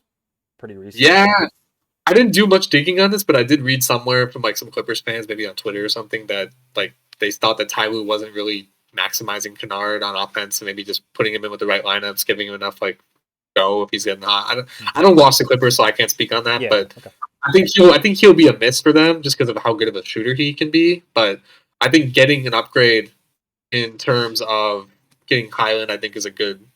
Speaker 1: pretty recently.
Speaker 2: Yeah, I didn't do much digging on this, but I did read somewhere from like some Clippers fans, maybe on Twitter or something, that like they thought that Ty Lue wasn't really maximizing Kennard on offense and maybe just putting him in with the right lineups, giving him enough like go if he's getting hot. I don't watch the Clippers, so I can't speak on that. But okay. I think he'll be a miss for them just because of how good of a shooter he can be. But I think getting an upgrade in terms of getting Highland, I think is a good.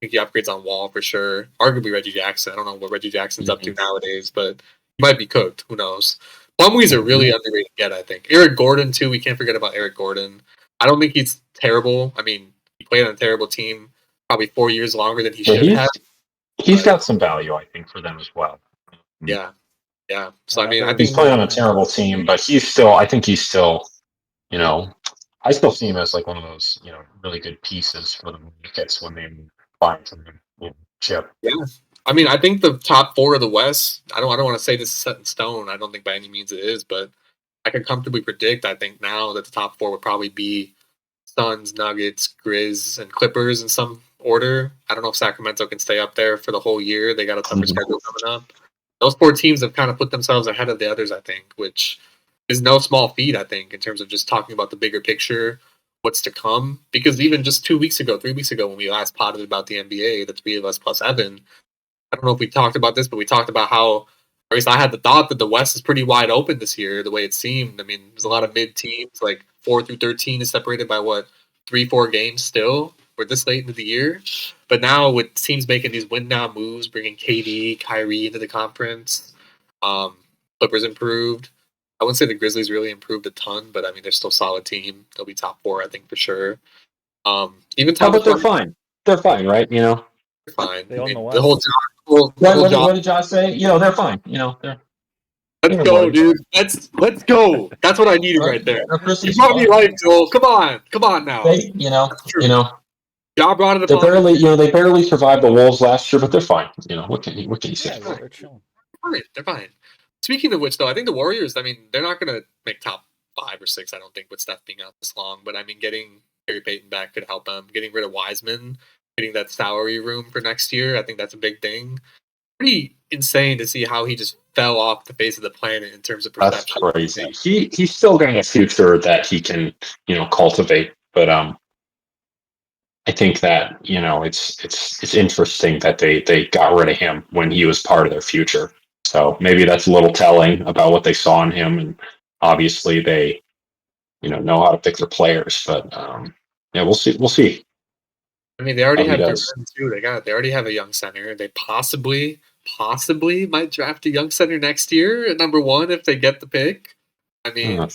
Speaker 2: I think he upgrades on Wall for sure. Arguably Reggie Jackson. I don't know what Reggie Jackson's up to nowadays, but he might be cooked. Who knows? Plumlee's a really underrated get, I think. Eric Gordon, too. We can't forget about Eric Gordon. I don't think he's terrible. He played on a terrible team probably 4 years longer than he should have.
Speaker 3: He's got some value, I think, for them as well.
Speaker 2: Yeah. So, I think
Speaker 3: he's playing on a terrible team, but I think he's still, I still see him as like one of those, really good pieces for the Nuggets when they find some chip.
Speaker 2: Yeah. I think the top 4 of the West, I don't want to say this is set in stone. I don't think by any means it is, but I can comfortably predict, I think now that the top 4 would probably be Suns, Nuggets, Grizz, and Clippers in some order. I don't know if Sacramento can stay up there for the whole year. They got a tougher schedule coming up. Those 4 teams have kind of put themselves ahead of the others, I think, which is no small feat, I think, in terms of just talking about the bigger picture, what's to come. Because even just 3 weeks ago, when we last potted about the NBA, the 3 of us plus Evan, I don't know if we talked about this, but we talked about how, or at least I had the thought that the West is pretty wide open this year, the way it seemed. There's a lot of mid teams, like 4 through 13 is separated by 3-4 games still. We're this late into the year. But now with teams making these win now moves, bringing KD, Kyrie into the conference, Clippers improved. I wouldn't say the Grizzlies really improved a ton, but they're still a solid team. They'll be top 4, I think, for sure.
Speaker 3: But they're fine. They're fine, right?
Speaker 2: They're fine.
Speaker 1: They own the West.
Speaker 2: The whole
Speaker 3: what did Josh say? They're fine.
Speaker 2: Let's go, dude. Let's go. That's what I needed right there. You brought me life, Joel. Come on now. Y'all brought it
Speaker 3: They
Speaker 2: upon
Speaker 3: they barely survived the Wolves last year, but they're fine. What can you say?
Speaker 1: Yeah, they're chilling.
Speaker 2: They're fine. Speaking of which, though, I think the Warriors, they're not going to make top 5 or 6, I don't think, with Steph being out this long. But, getting Gary Payton back could help them. Getting rid of Wiseman, getting that salary room for next year, I think that's a big thing. Pretty insane to see how he just fell off the face of the planet in terms of perception.
Speaker 3: That's crazy. He's still got a future that he can, cultivate. But I think that it's interesting that they got rid of him when he was part of their future. So maybe that's a little telling about what they saw in him, and obviously they know how to pick their players. But we'll see.
Speaker 2: I mean, they already
Speaker 3: he
Speaker 2: have
Speaker 3: does.
Speaker 2: Durant too. They already have a young center. They possibly might draft a young center next year at number 1 if they get the pick. I mean,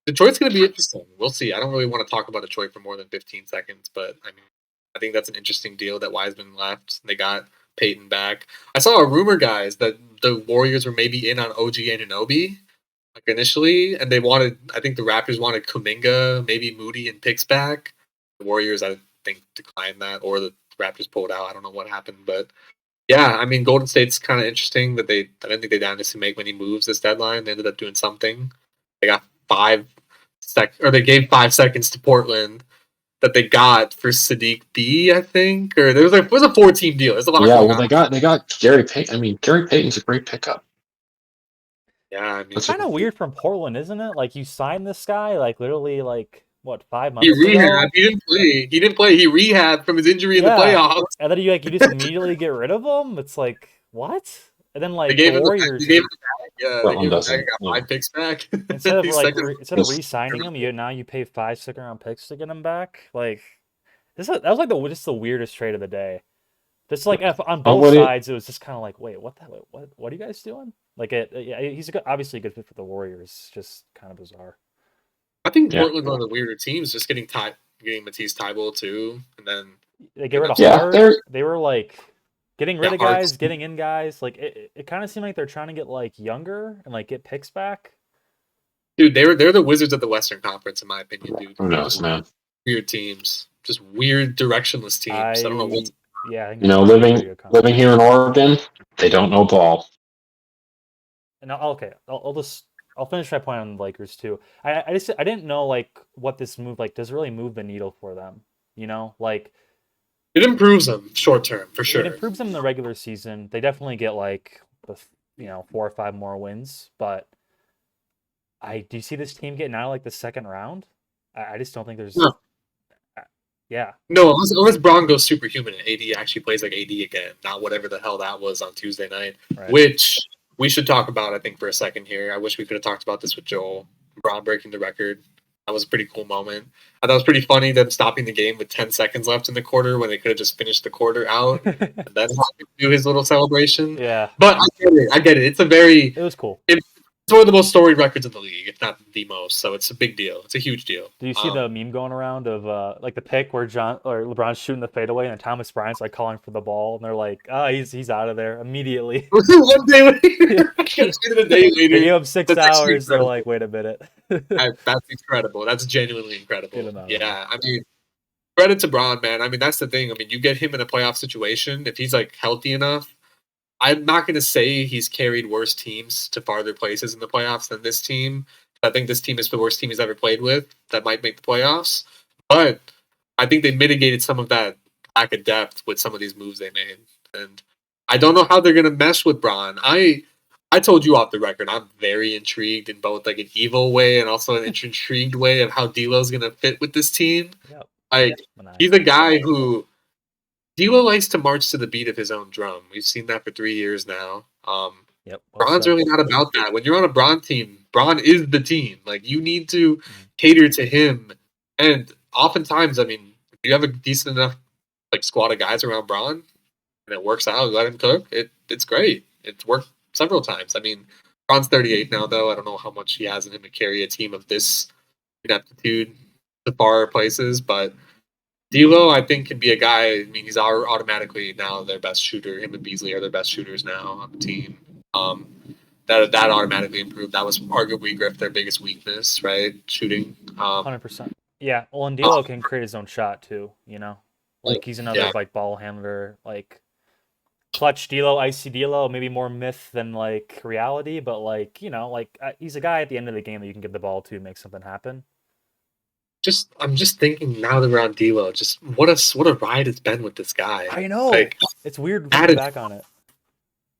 Speaker 2: Detroit's going to be interesting. We'll see. I don't really want to talk about Detroit for more than 15 seconds, but I mean, I think that's an interesting deal that Wiseman left. They got Peyton back. I saw a rumor, guys, that the Warriors were maybe in on OG Anunoby like initially, and I think the Raptors wanted Kuminga, maybe Moody and picks back. The Warriors, I think, declined that, or the Raptors pulled out. I don't know what happened, but yeah, I mean, Golden State's kind of interesting that I didn't think they honestly make many moves this deadline. They ended up doing something. They got they gave 5 seconds to Portland that they got for Sadiq B, I think, or it was a 4-team deal. There's a lot.
Speaker 3: Yeah, well, they got Gary Payton. I mean, Gary Payton's a great pickup.
Speaker 2: Yeah, I mean,
Speaker 1: It's kind of weird from Portland, isn't it? Like you signed this guy, like literally, like what 5 months
Speaker 2: he
Speaker 1: ago?
Speaker 2: rehabbed. He didn't play. He didn't play. He rehabbed from his injury in the playoffs.
Speaker 1: And then you just immediately get rid of him. It's like what? And then like
Speaker 2: the
Speaker 1: Warriors,
Speaker 2: they gave him got 5 picks back.
Speaker 1: instead of re-signing him, now you pay 5 second-round picks to get him back. Like that was like just the weirdest trade of the day. Just like on both sides, it was just kind of like, wait, what are you guys doing? Like he's obviously a good fit for the Warriors. Just kind of bizarre.
Speaker 2: I think Portland's one of the weirder teams. Just getting Matisse Thybulle too, and then
Speaker 1: they get rid of Hart. They were like getting rid of guys, getting in guys. Like it kind of seemed like they're trying to get like younger and like get picks back.
Speaker 2: Dude, they're the Wizards of the Western Conference, in my opinion, dude.
Speaker 3: Who knows, man?
Speaker 2: Weird teams, just weird directionless teams. I don't know what.
Speaker 1: Yeah,
Speaker 3: living here in Oregon, they don't know ball.
Speaker 1: And I'll finish my point on the Lakers too. I didn't know like what this move like does really move the needle for them. You know, like
Speaker 2: it improves them short term for sure.
Speaker 1: It improves them in the regular season. They definitely get like 4 or 5 more wins. But do you see this team getting out of like the second round? I just don't think there's.
Speaker 2: No.
Speaker 1: Yeah.
Speaker 2: No, unless Braun goes superhuman and AD actually plays like AD again, not whatever the hell that was on Tuesday night, which we should talk about, I think, for a second here. I wish we could have talked about this with Joel. Braun breaking the record. That was a pretty cool moment. I thought it was pretty funny them stopping the game with 10 seconds left in the quarter when they could have just finished the quarter out and then do his little celebration.
Speaker 1: Yeah.
Speaker 2: But I get it. It
Speaker 1: was cool.
Speaker 2: It's one of the most storied records in the league, if not the most. So it's a big deal. It's a huge deal.
Speaker 1: Do you see the meme going around of like the pick where LeBron's shooting the fadeaway and Thomas Bryant's like calling for the ball and they're like, he's out of there immediately.
Speaker 2: One day later, a day later,
Speaker 1: they gave him 6 hours. They're like, wait a minute.
Speaker 2: That's incredible. That's genuinely incredible. Yeah, I mean, credit to Bron, man. I mean, that's the thing. I mean, you get him in a playoff situation if he's like healthy enough. I'm not going to say he's carried worse teams to farther places in the playoffs than this team. I think this team is the worst team he's ever played with that might make the playoffs. But I think they mitigated some of that lack of depth with some of these moves they made. And I don't know how they're going to mesh with Bron. I told you off the record, I'm very intrigued in both like an evil way and also an intrigued way of how D'Lo's going to fit with this team.
Speaker 1: Yep.
Speaker 2: Like, he's a guy who... D'Lo likes to march to the beat of his own drum. We've seen that for 3 years now. Bron's really not about that. When you're on a Bron team, Bron is the team. Like, you need to cater to him. And oftentimes, I mean, if you have a decent enough like squad of guys around Bron and it works out, let him cook, it's great. It's worked several times. I mean, Bron's 38 now, though. I don't know how much he has in him to carry a team of this ineptitude to far places, but D'Lo, I think, can be a guy. I mean, he's automatically now their best shooter. Him and Beasley are their best shooters now on the team. That automatically improved. That was arguably Griff their biggest weakness, right? Shooting.
Speaker 1: 100%. Yeah. Well, and D'Lo can create his own shot too. You know, like he's another like ball handler, like clutch D'Lo, icy D'Lo. Maybe more myth than like reality, but like he's a guy at the end of the game that you can give the ball to and make something happen.
Speaker 2: I'm just thinking now that we're on D'Lo, just what a ride it's been with this guy.
Speaker 1: I know. Like, it's weird looking back on it.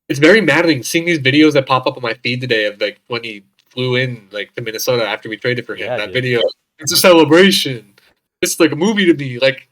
Speaker 2: It's very maddening seeing these videos that pop up on my feed today of like when he flew in like to Minnesota after we traded for him. Yeah, that video, it's a celebration. It's like a movie to me. Like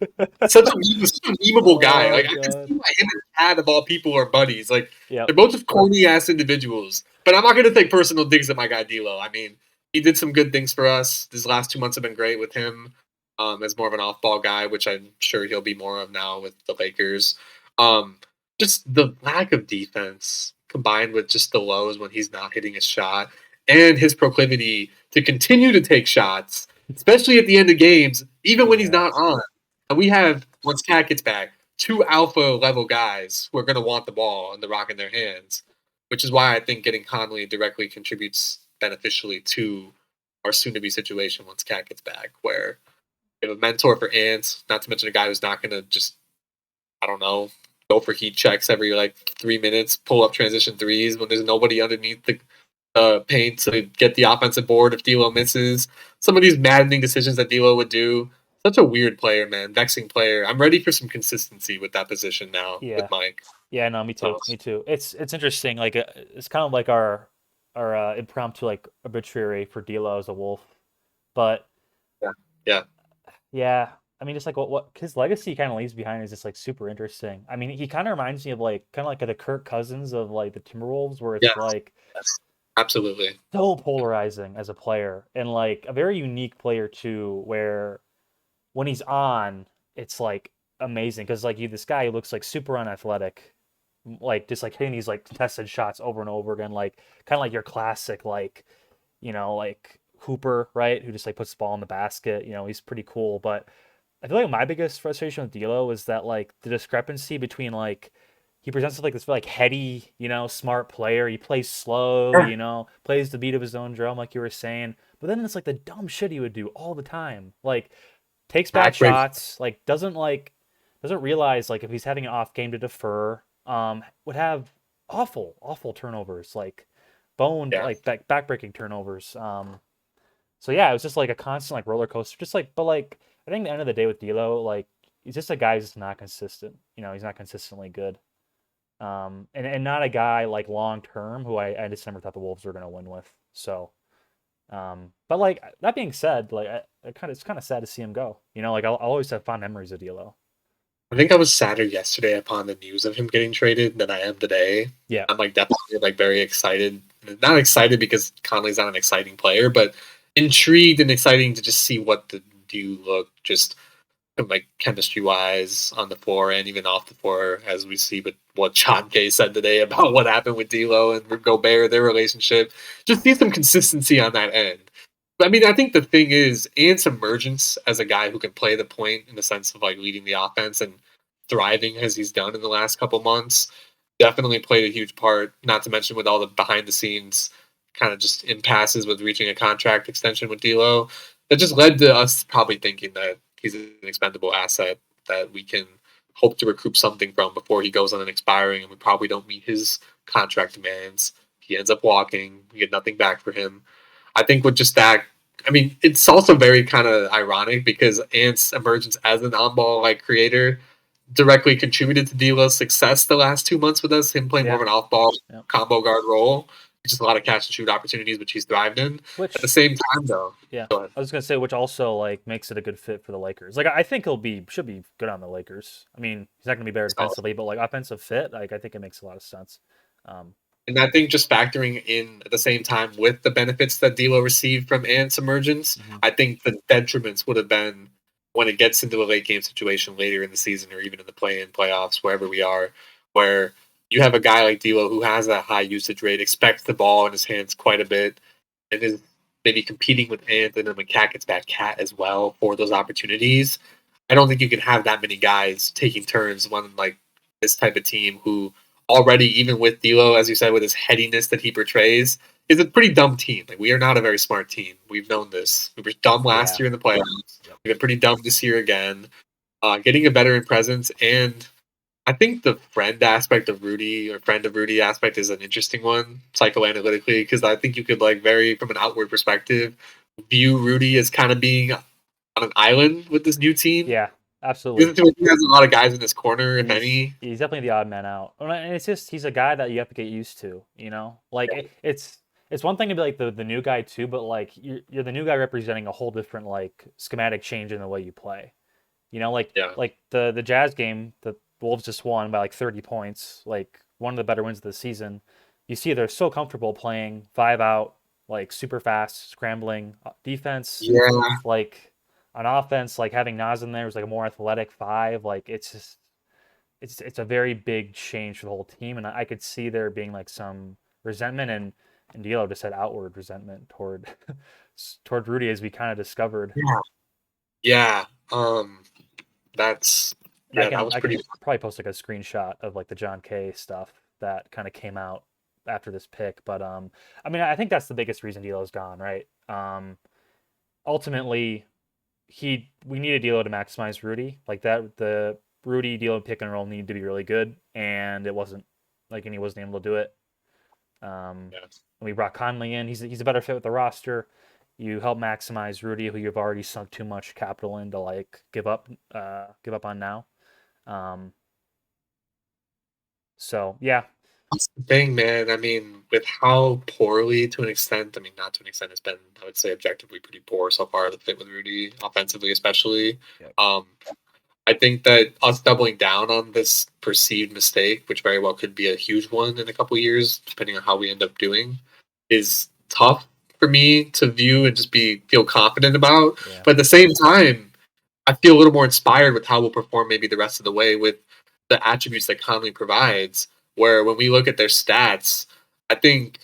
Speaker 2: such a memeable guy. Like I can see why him and Tad of all people are buddies. Like they're both just corny ass individuals. But I'm not gonna take personal digs at my guy D'Lo. I mean, he did some good things for us. These last 2 months have been great with him. as more of an off-ball guy, which I'm sure he'll be more of now with the Lakers. Um, just the lack of defense combined with just the lows when he's not hitting his shot and his proclivity to continue to take shots, especially at the end of games, even when he's
Speaker 1: Yeah.
Speaker 2: not on. And we have, once Cat gets back, two alpha level guys who are going to want the ball and the rock in their hands, which is why I think getting Conley directly contributes beneficially to our soon-to-be situation once Cat gets back, where we have a mentor for Ants, not to mention a guy who's not going to just, I don't know, go for heat checks every like 3 minutes, pull up transition threes when there's nobody underneath the paint to get the offensive board if D'Lo misses. Some of these maddening decisions that D'Lo would do. Such a weird player, man. Vexing player. I'm ready for some consistency with that position now with
Speaker 1: Yeah.
Speaker 2: Mike.
Speaker 1: Yeah, no, me too.
Speaker 2: So,
Speaker 1: Me too. It's interesting. Like it's kind of like our impromptu like obituary for D'Lo as a Wolf, but
Speaker 2: yeah. Yeah.
Speaker 1: yeah, I mean, just like what his legacy kind of leaves behind is just like super interesting. I mean, he kind of reminds me of like kind of like the Kirk Cousins of like the Timberwolves, where
Speaker 2: Yeah.
Speaker 1: it's like
Speaker 2: Yes. Absolutely.
Speaker 1: so polarizing as a player and like a very unique player too, where when he's on, it's like amazing because like you this guy who looks like super unathletic, like just like hitting these like contested shots over and over again, like kind of like your classic like like Hooper, right? Who just like puts the ball in the basket. He's pretty cool. But I feel like my biggest frustration with D'Lo is that like the discrepancy between like he presents like this like heady, smart player. He plays slow,
Speaker 2: Yeah.
Speaker 1: plays the beat of his own drum, like you were saying. But then it's like the dumb shit he would do all the time. Like takes bad
Speaker 2: Backbreak.
Speaker 1: shots, doesn't realize like if he's having an off game to defer, would have awful turnovers, like boned
Speaker 2: Yeah.
Speaker 1: like backbreaking turnovers. So yeah, it was just like a constant like roller coaster. Just like, but like I think at the end of the day with D'Lo, like he's just a guy who's just not consistent. He's not consistently good. And not a guy like long term who I just never thought the Wolves were gonna win with. So, but like that being said, like it's kind of sad to see him go. Like I'll always have fond memories of D'Lo.
Speaker 2: I think I was sadder yesterday upon the news of him getting traded than I am today.
Speaker 1: Yeah,
Speaker 2: I'm like definitely like very excited. Not excited because Conley's not an exciting player, but intrigued and exciting to just see what the do look just like chemistry wise on the floor and even off the floor, as we see with what John Kay said today about what happened with D'Lo and Gobert, their relationship. Just see some consistency on that end. I mean, I think the thing is Ant's emergence as a guy who can play the point in the sense of like leading the offense and thriving as he's done in the last couple months definitely played a huge part. Not to mention with all the behind the scenes kind of just impasses with reaching a contract extension with D'Lo, that just led to us probably thinking that he's an expendable asset that we can hope to recoup something from before he goes on an expiring, and we probably don't meet his contract demands. He ends up walking. We get nothing back for him. I think with just that, I mean, it's also very kind of ironic because Ant's emergence as an on-ball like creator directly contributed to D'Lo's success the last 2 months with us. Him playing more
Speaker 1: yeah,
Speaker 2: of an off-ball
Speaker 1: yeah.
Speaker 2: combo guard role, just a lot of catch and shoot opportunities, which he's thrived in. At the
Speaker 1: Which
Speaker 2: same time, though,
Speaker 1: yeah,
Speaker 2: go ahead.
Speaker 1: I was gonna say which also like makes it a good fit for the Lakers. Like I think should be good on the Lakers. I mean, he's not gonna be better defensively, but like offensive fit, like I think it makes a lot of sense. Um,
Speaker 2: And I think just factoring in at the same time with the benefits that D'Lo received from Ant's emergence, I think the detriments would have been when it gets into a late game situation later in the season or even in the play-in playoffs, wherever we are, where you have a guy like D'Lo who has that high usage rate, expects the ball in his hands quite a bit, and is maybe competing with Ant, and then when Cat gets back, Cat as well for those opportunities. I don't think you can have that many guys taking turns on like this type of team who already, even with D'Lo, as you said, with his headiness that he portrays, is a pretty dumb team. Like we are not a very smart team. We've known this. We were dumb last
Speaker 1: yeah,
Speaker 2: year in the playoffs.
Speaker 1: yep.
Speaker 2: We've been pretty dumb this year again. Getting a veteran presence, and I think the friend aspect of Rudy or friend of Rudy aspect is an interesting one psychoanalytically because I think you could like very from an outward perspective view Rudy as kind of being on an island with this new team.
Speaker 1: Yeah, absolutely.
Speaker 2: He has a lot of guys in his corner, if
Speaker 1: He's
Speaker 2: any.
Speaker 1: he's definitely the odd man out. And it's just he's a guy that you have to get used to, Like it's one thing to be like the new guy too, but like you're the new guy representing a whole different like schematic change in the way you play. Like
Speaker 2: Yeah.
Speaker 1: the Jazz game, the Wolves just won by like 30 points, like one of the better wins of the season. You see they're so comfortable playing five out, like super fast, scrambling defense,
Speaker 2: Yeah.
Speaker 1: like on offense, like having Nas in there was like a more athletic five. Like it's just it's a very big change for the whole team, and I could see there being like some resentment, and D'Lo just had outward resentment toward Rudy, as we kind of discovered.
Speaker 2: Yeah. Yeah. That's
Speaker 1: I
Speaker 2: yeah, that
Speaker 1: can
Speaker 2: was
Speaker 1: I
Speaker 2: pretty.
Speaker 1: can probably post like a screenshot of like the John Kay stuff that kind of came out after this pick, but I mean I think that's the biggest reason D'Lo's gone, right? Ultimately, we needed D'Lo to maximize Rudy. Like that, the Rudy D'Lo pick and roll needed to be really good, and it wasn't like, and he wasn't able to do it. Um,
Speaker 2: Yeah.
Speaker 1: and we brought Conley in. He's a better fit with the roster. You help maximize Rudy, who you've already sunk too much capital in to like give up on now. Um, so yeah,
Speaker 2: That's the thing, man. I mean, with how poorly, to an extent, I mean, not to an extent, it's been, I would say, objectively pretty poor so far, the fit with Rudy, offensively, especially.
Speaker 1: Yep.
Speaker 2: Um, I think that us doubling down on this perceived mistake, which very well could be a huge one in a couple years, depending on how we end up doing, is tough for me to view and just feel confident about.
Speaker 1: Yeah.
Speaker 2: But at the same time, I feel a little more inspired with how we'll perform maybe the rest of the way with the attributes that Conley provides. Where when we look at their stats, I think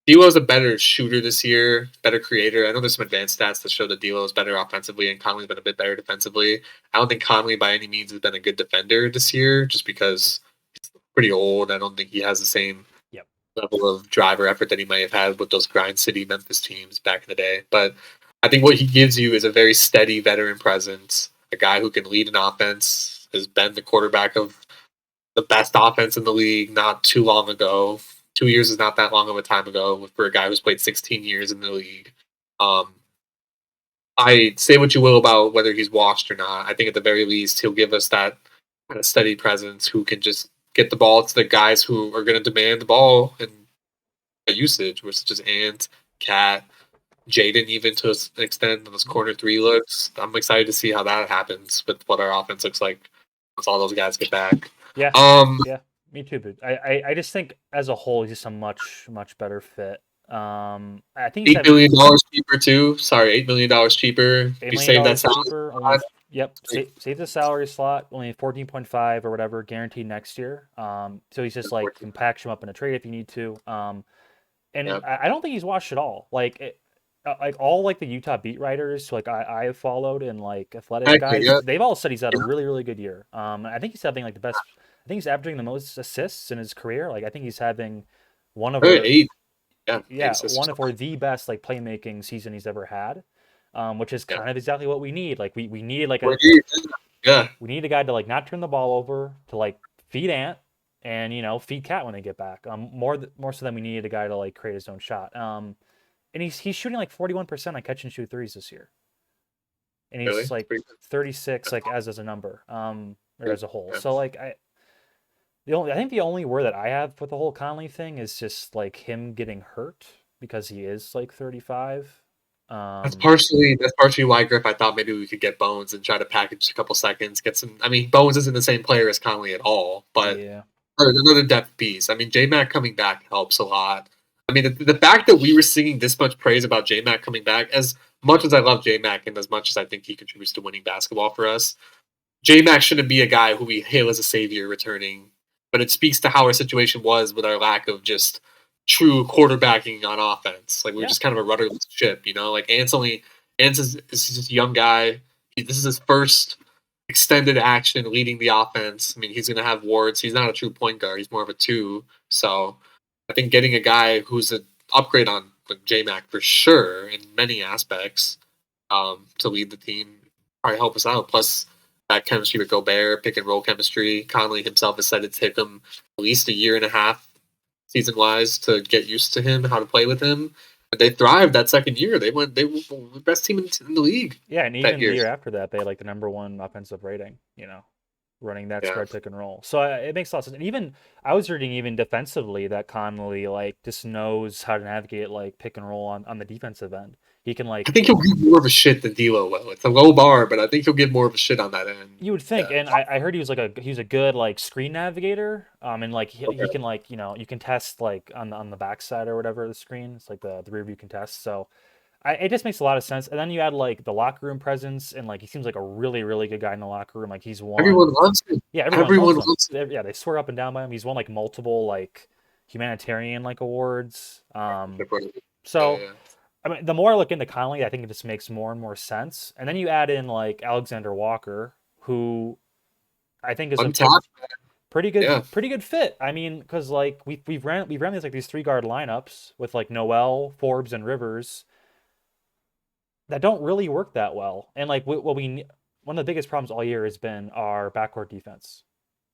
Speaker 2: D'Lo's a better shooter this year, better creator. I know there's some advanced stats that show that D'Lo is better offensively and Conley's been a bit better defensively. I don't think Conley by any means has been a good defender this year, just because he's pretty old. I don't think he has the same
Speaker 1: Yep.
Speaker 2: level of driver effort that he might have had with those grind city Memphis teams back in the day. But I think what he gives you is a very steady veteran presence, a guy who can lead an offense, has been the quarterback of the best offense in the league not too long ago. 2 years is not that long of a time ago for a guy who's played 16 years in the league. Um, I say what you will about whether he's washed or not. I think at the very least he'll give us that kind of steady presence who can just get the ball to the guys who are going to demand the ball and usage, which such as Ant, Cat, Jaden, even to an extent on those corner three looks. I'm excited to see how that happens with what our offense looks like once all those guys get back.
Speaker 1: Yeah.
Speaker 2: Um,
Speaker 1: Yeah. Me too, but I just think as a whole he's just a much better fit. I think he's
Speaker 2: $8
Speaker 1: having
Speaker 2: million cheaper too. Sorry, $8 million cheaper.
Speaker 1: $8
Speaker 2: You
Speaker 1: million
Speaker 2: save that salary
Speaker 1: cheaper. Only
Speaker 2: slot.
Speaker 1: yep. Save the salary slot. Only 14.5 or whatever guaranteed next year. So he's just like can package him up in a trade if you need to. And
Speaker 2: Yep.
Speaker 1: I don't think he's washed at all. Like all like the Utah beat writers, like I have followed and like athletic guys,
Speaker 2: Yep.
Speaker 1: they've all said he's had a really good year. I think he's having like the best. I think he's averaging the most assists in his career. Like I think he's having one of
Speaker 2: Really,
Speaker 1: our
Speaker 2: eight. Yeah, eight
Speaker 1: yeah,
Speaker 2: assists.
Speaker 1: one of or the best like playmaking season he's ever had, which is
Speaker 2: Yeah.
Speaker 1: kind of exactly what we need. Like we needed like
Speaker 2: Yeah.
Speaker 1: we need a guy to like not turn the ball over, to like feed Ant and feed Cat when they get back. More so than we needed a guy to like create his own shot. And he's shooting like 41% on catch and shoot threes this year, and
Speaker 2: Really?
Speaker 1: he's like 36 like as a number or as a whole.
Speaker 2: Yeah.
Speaker 1: So like I think the only word that I have with the whole Conley thing is just like him getting hurt because he is like 35.
Speaker 2: That's partially why, Griff, I thought maybe we could get Bones and try to package a couple seconds, get some. I mean, Bones isn't the same player as Conley at all, but
Speaker 1: Yeah.
Speaker 2: another depth piece. I mean, J Mac coming back helps a lot. I mean, the fact that we were singing this much praise about J Mac coming back, as much as I love J Mac and as much as I think he contributes to winning basketball for us, J Mac shouldn't be a guy who we hail as a savior returning. But it speaks to how our situation was with our lack of just true quarterbacking on offense. Like we were
Speaker 1: Yeah.
Speaker 2: just kind of a rudderless ship, you know. Like Ants is just a young guy. This is his first extended action leading the offense. I mean, he's going to have warts. He's not a true point guard. He's more of a two. So I think getting a guy who's an upgrade on J Mac for sure in many aspects to lead the team probably help us out. Plus that chemistry with Gobert, pick and roll chemistry. Conley himself has said it took him at least a year and a half season wise to get used to him, how to play with him. But they thrived that second year. They were the best team in the league.
Speaker 1: Yeah, and
Speaker 2: that
Speaker 1: even the year after that, they had like the number one offensive rating, running that
Speaker 2: Yeah.
Speaker 1: spread pick and roll. So it makes a lot of sense. And even I was reading even defensively that Conley like just knows how to navigate like pick and roll on the defensive end. He can like
Speaker 2: I think he'll give more of a shit than D'Lo will. It's a low bar, but I think he'll give more of a shit on that end.
Speaker 1: you would think,
Speaker 2: Yeah.
Speaker 1: and I heard he was a good like screen navigator. And like he can like you can test like on the backside or whatever of the screen. It's like the rear view can test. So it just makes a lot of sense. And then you add like the locker room presence, and like he seems like a really, really good guy in the locker room. Like he's
Speaker 2: Everyone
Speaker 1: won.
Speaker 2: loves him.
Speaker 1: Yeah,
Speaker 2: Everyone
Speaker 1: loves
Speaker 2: loves him.
Speaker 1: him. Yeah, they swear up and down by him. He's won like multiple like humanitarian like awards.
Speaker 2: Yeah,
Speaker 1: So
Speaker 2: yeah.
Speaker 1: I mean, the more I look into Conley, I think it just makes more and more sense. And then you add in like Alexander Walker, who I think is a
Speaker 2: Untapped. Yeah.
Speaker 1: pretty good fit. I mean, because like we've ran these like these 3 guard lineups with like Noel, Forbes, and Rivers that don't really work that well. And like one of the biggest problems all year has been our backcourt defense.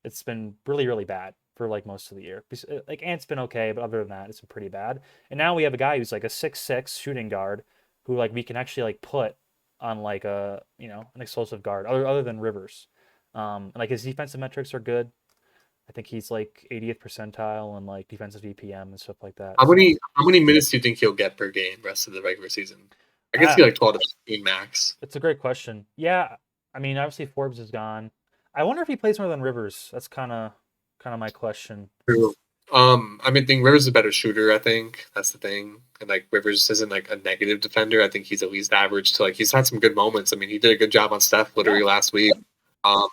Speaker 1: It's been really really bad for like most of the year. Like Ant's been okay, but other than that, it's been pretty bad. And now we have a guy who's like a 6'6" shooting guard who like we can actually like put on like a an explosive guard other than Rivers. And like his defensive metrics are good. I think he's like 80th percentile and like defensive DPM and stuff like that. So
Speaker 2: How many minutes do you think he'll get per game rest of the regular season? I can
Speaker 1: uh,
Speaker 2: see like 12 to 15 max.
Speaker 1: it's a great question. Yeah, I mean obviously Forbes is gone. I wonder if he plays more than Rivers. That's kind of my question.
Speaker 2: True. I mean, think Rivers is a better shooter. I think that's the thing, and like Rivers isn't like a negative defender. I think he's at least average to like he's had some good moments. I mean, he did a good job on Steph literally
Speaker 1: Yeah,
Speaker 2: last week. Um,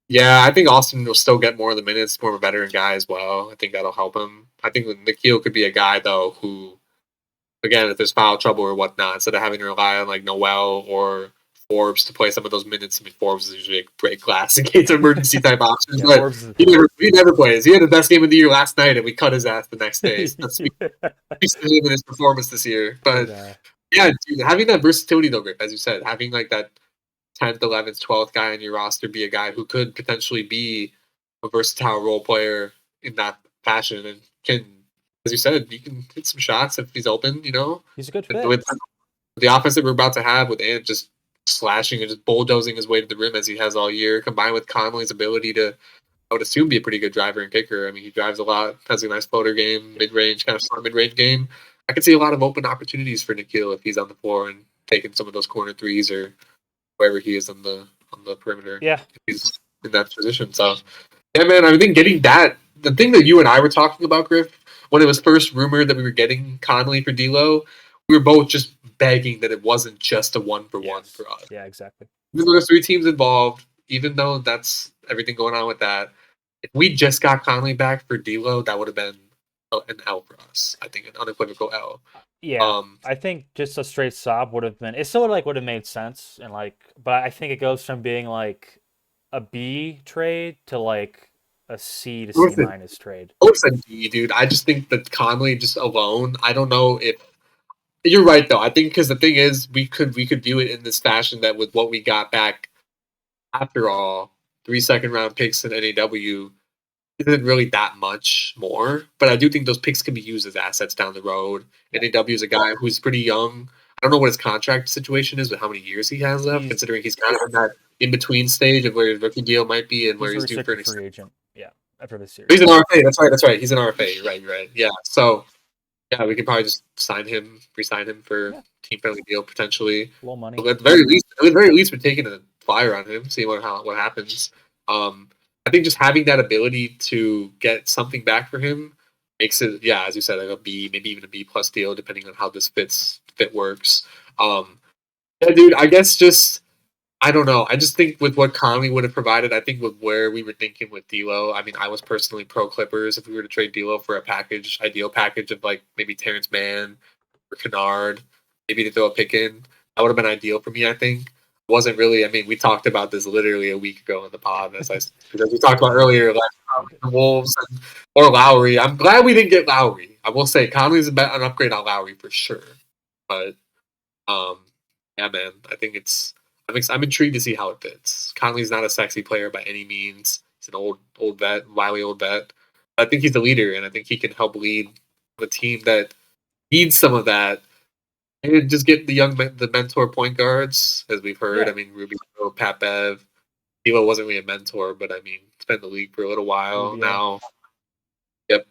Speaker 2: yeah, I think Austin will still get more of the minutes, more of a veteran guy as well. I think that'll help him. I think Nikhil could be a guy though who, again, if there's foul trouble or whatnot, instead of having to rely on like Noel or Forbes to play some of those minutes. I mean, Forbes is usually a break glass in case of emergency type options,
Speaker 1: yeah,
Speaker 2: but
Speaker 1: Forbes is
Speaker 2: he never plays. He had the best game of the year last night, and we cut his ass the next day. So that speaks to him and his performance this year.
Speaker 1: poor
Speaker 2: But
Speaker 1: guy.
Speaker 2: yeah, dude, having that versatility though, Griff, as you said, having like that 10th, 11th, 12th guy on your roster be a guy who could potentially be a versatile role player in that fashion and can, as you said, you can hit some shots if he's open,
Speaker 1: He's a good
Speaker 2: and
Speaker 1: fit.
Speaker 2: with the offense that we're about to have with Ant just slashing and just bulldozing his way to the rim as he has all year, combined with Conley's ability to, I would assume, be a pretty good driver and kicker. I mean, he drives a lot, has a nice floater game, mid-range, kind of smart mid-range game. I could see a lot of open opportunities for Nikhil if he's on the floor and taking some of those corner threes or wherever he is on the perimeter.
Speaker 1: Yeah,
Speaker 2: If he's in that position. So yeah, man, I think getting that, the thing that you and I were talking about, Griff, when it was first rumored that we were getting Conley for D'Lo, we were both just begging that it wasn't just a 1-for-1
Speaker 1: yes,
Speaker 2: for us.
Speaker 1: yeah, exactly.
Speaker 2: Even though there's 3 teams involved, even though that's everything going on with that, if we just got Conley back for D'Lo, that would have been an L for us. I think an unequivocal L.
Speaker 1: Yeah, I think just a straight sob would have been. It still would have made sense and like, but I think it goes from being like a B trade to like a C to C
Speaker 2: Listen,
Speaker 1: minus trade.
Speaker 2: it's a D, dude. I just think that Conley just alone. I don't know if you're right though. I think because the thing is, we could view it in this fashion that with what we got back, after all, 3 second round picks in NAW isn't really that much more. But I do think those picks can be used as assets down the road.
Speaker 1: Yeah,
Speaker 2: NAW is a guy who's pretty young. I don't know what his contract situation is, but how many years he has left,
Speaker 1: he's
Speaker 2: considering he's kind of in that in between stage of where his rookie deal might be and where
Speaker 1: he's a
Speaker 2: he's due for an
Speaker 1: restricted
Speaker 2: extension.
Speaker 1: free agent. Yeah, after this
Speaker 2: He's
Speaker 1: series.
Speaker 2: an RFA. That's right. That's right. He's an RFA. You're right. You're right. Yeah. So yeah, we could probably just sign him, re-sign him for
Speaker 1: Yeah,
Speaker 2: team friendly deal potentially.
Speaker 1: low money.
Speaker 2: But at the very least, we're taking a flyer on him, see what happens. I think just having that ability to get something back for him makes it, yeah, as you said, like a B, maybe even a B plus deal, depending on how this fit works. Yeah, dude, I guess just I don't know. I just think with what Conley would have provided, I think with where we were thinking with D'Lo, I mean, I was personally pro Clippers if we were to trade D'Lo for a ideal package of like maybe Terrence Mann or Kennard, maybe to throw a pick in. That would have been ideal for me, I think. Wasn't really. I mean, we talked about this literally a week ago in the pod, because we talked about earlier, like the Wolves or Lowry. I'm glad we didn't get Lowry. I will say Conley's an upgrade on Lowry for sure, but um, yeah, man, I think I'm intrigued to see how it fits. Conley's not a sexy player by any means. He's an old vet, wily old vet. I think he's the leader, and I think he can help lead a team that needs some of that, and just get the mentor point guards, as we've heard. I
Speaker 1: Yeah,
Speaker 2: mean, Rubio, Pat Bev, D'Lo wasn't really a mentor, but I mean, he's been in the league for a little while
Speaker 1: Rubio.
Speaker 2: now.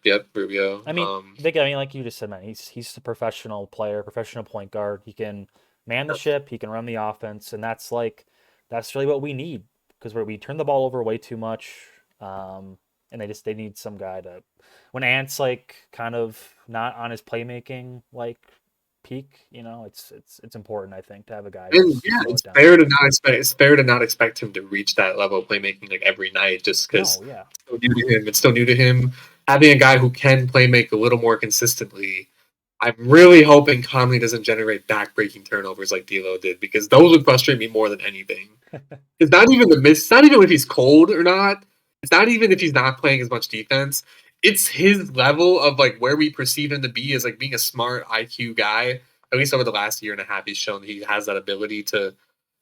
Speaker 2: Yep, Rubio.
Speaker 1: I mean, I mean, like you just said, man, he's a professional player, professional point guard. He can man the ship, he can run the offense, and that's really what we need because we turn the ball over way too much, and they need some guy to when Ant's like kind of not on his playmaking like peak, it's important, I think, to have a guy
Speaker 2: And
Speaker 1: just
Speaker 2: yeah,
Speaker 1: slow
Speaker 2: it's
Speaker 1: it down.
Speaker 2: fair to not expect. It's fair to not expect him to reach that level of playmaking like every night, just because
Speaker 1: No, yeah.
Speaker 2: it's still new to him. It's still new to him. Having a guy who can play make a little more consistently, I'm really hoping Conley doesn't generate back-breaking turnovers like D'Lo did, because those would frustrate me more than anything. It's not even the miss. It's not even if he's cold or not. It's not even if he's not playing as much defense. It's his level of like where we perceive him to be as like being a smart IQ guy. At least over the last year and a half, he's shown he has that ability to,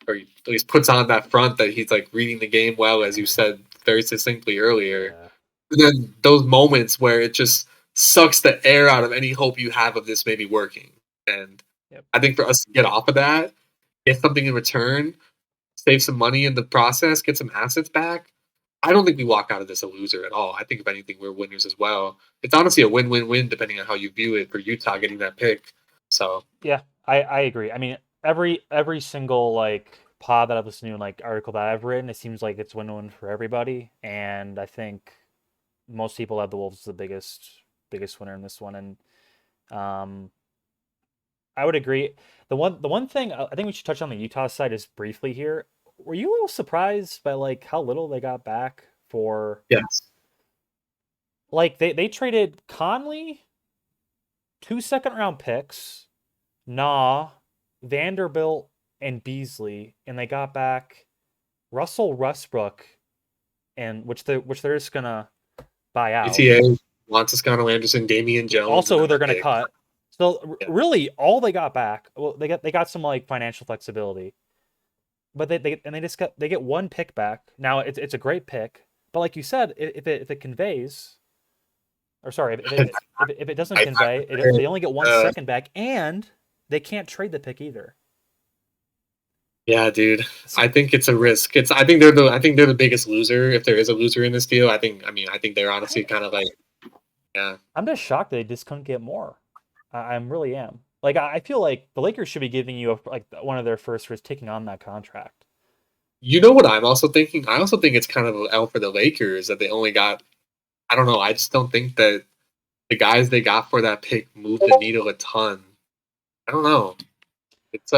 Speaker 2: or he at least puts on that front that he's like reading the game well, as you said very succinctly earlier.
Speaker 1: Yeah.
Speaker 2: And then those moments where it just sucks the air out of any hope you have of this maybe working. And
Speaker 1: Yep.
Speaker 2: I think for us to get off of that, get something in return, save some money in the process, get some assets back, I don't think we walk out of this a loser at all. I think if anything, we're winners as well. It's honestly a win-win-win depending on how you view it for Utah getting that pick. So
Speaker 1: Yeah, I agree. I mean, every single like pod that I've listened to and like article that I've written, it seems like it's win-win for everybody. And I think most people have the Wolves as the biggest winner in this one. And um I would agree. The one thing I think we should touch on the Utah side is briefly here. Were you a little surprised by like how little they got back for
Speaker 2: yes,
Speaker 1: like they traded Conley, 2 second-round picks, Nah, Vanderbilt, and Beasley, and they got back Russell Westbrook, and which they're just gonna buy out.
Speaker 2: UTA, Toscano Anderson, Damian Jones,
Speaker 1: Also,
Speaker 2: and
Speaker 1: who
Speaker 2: then
Speaker 1: they're gonna
Speaker 2: pick.
Speaker 1: cut. So
Speaker 2: Yeah.
Speaker 1: really, all they got back, well, they got some like financial flexibility, but they get one pick back. Now it's a great pick, but like you said, if it conveys, or sorry, if it doesn't
Speaker 2: I,
Speaker 1: convey, they only get 1 second back, and they can't trade the pick either.
Speaker 2: yeah, dude.
Speaker 1: So
Speaker 2: I think it's a risk. I think they're the biggest loser if there is a loser in this deal. I think they're honestly kind of like, yeah.
Speaker 1: I'm just shocked they just couldn't get more. I really am. Like I feel like the Lakers should be giving you like one of their first for taking on that contract.
Speaker 2: You know what I'm also thinking? I also think it's kind of an L for the Lakers that they only got. I don't know. I just don't think that the guys they got for that pick moved the needle a ton. I don't know. It's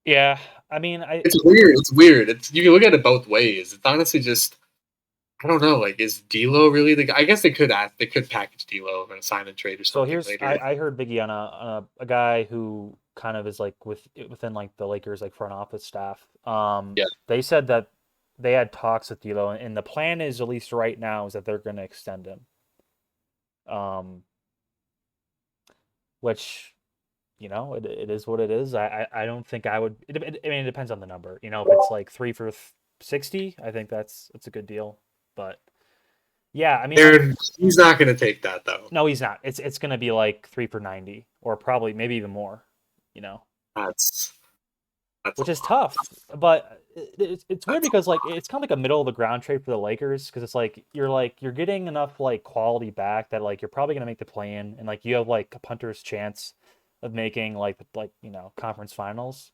Speaker 1: Yeah, I mean, I
Speaker 2: it's weird. It's weird. It's you can look at it both ways. It's honestly just I don't know. Like, is D'Lo really the guy? I guess they could package D'Lo and sign and trade or
Speaker 1: so
Speaker 2: something
Speaker 1: here's
Speaker 2: later.
Speaker 1: I heard Biggie on a guy who kind of is like within like the Lakers like front office staff.
Speaker 2: Yeah,
Speaker 1: They said that they had talks with D'Lo, and the plan is at least right now is that they're going to extend him. Um, which it is what it is. I don't think I would. I mean, it depends on the number. If it's like 3 for 60, I think that's a good deal. But yeah, I mean,
Speaker 2: he's not going to take that though.
Speaker 1: no, he's not. It's gonna be like 3 for 90, or probably maybe even more. You know,
Speaker 2: That's
Speaker 1: which
Speaker 2: a
Speaker 1: is
Speaker 2: lot.
Speaker 1: tough. But it's weird
Speaker 2: That's
Speaker 1: because like it's kind of like a middle of the ground trade for the Lakers because it's like you're getting enough like quality back that like you're probably gonna make the play in, and like you have like a punter's chance of making like conference finals.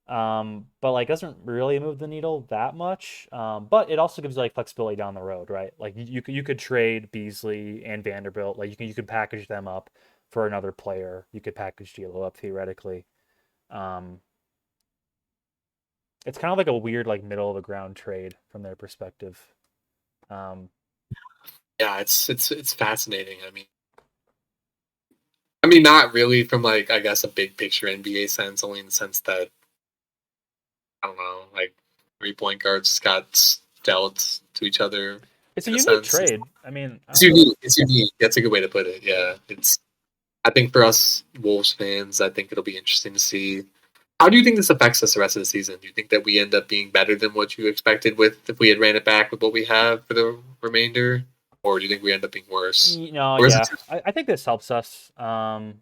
Speaker 1: But like doesn't really move the needle that much. But it also gives you like flexibility down the road, right? Like you could trade Beasley and Vanderbilt. Like you could package them up for another player. You could package D'Lo up theoretically. Um, it's kind of like a weird like middle of the ground trade from their perspective. Um,
Speaker 2: yeah. It's fascinating. I mean, not really from like I guess a big picture NBA sense, only in the sense that I don't know, like 3 point guards just got dealt to each other
Speaker 1: it's a
Speaker 2: in a
Speaker 1: unique
Speaker 2: sense.
Speaker 1: trade. I mean,
Speaker 2: It's unique. It's unique. That's a good way to put it. Yeah, it's. I think for us Wolves fans, I think it'll be interesting to see. How do you think this affects us the rest of the season? Do you think that we end up being better than what you expected with if we had ran it back with what we have for the remainder, or do you think we end up being worse? Or is it
Speaker 1: yeah,
Speaker 2: just
Speaker 1: I think this helps us. I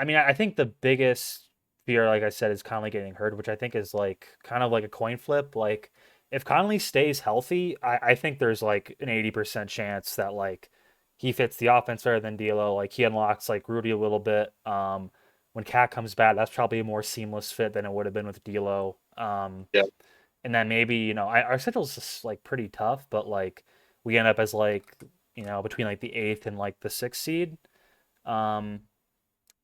Speaker 1: mean, I think the biggest fear, like I said, is Conley getting hurt, which I think is like kind of like a coin flip. Like, if Conley stays healthy, I think there's like an 80% chance that like he fits the offense better than D'Lo. Like he unlocks like Rudy a little bit. When Cat comes back, that's probably a more seamless fit than it would have been with D'Lo.
Speaker 2: yeah?
Speaker 1: And then maybe our schedule's just like pretty tough, but like we end up as like between like the eighth and like the sixth seed. Um,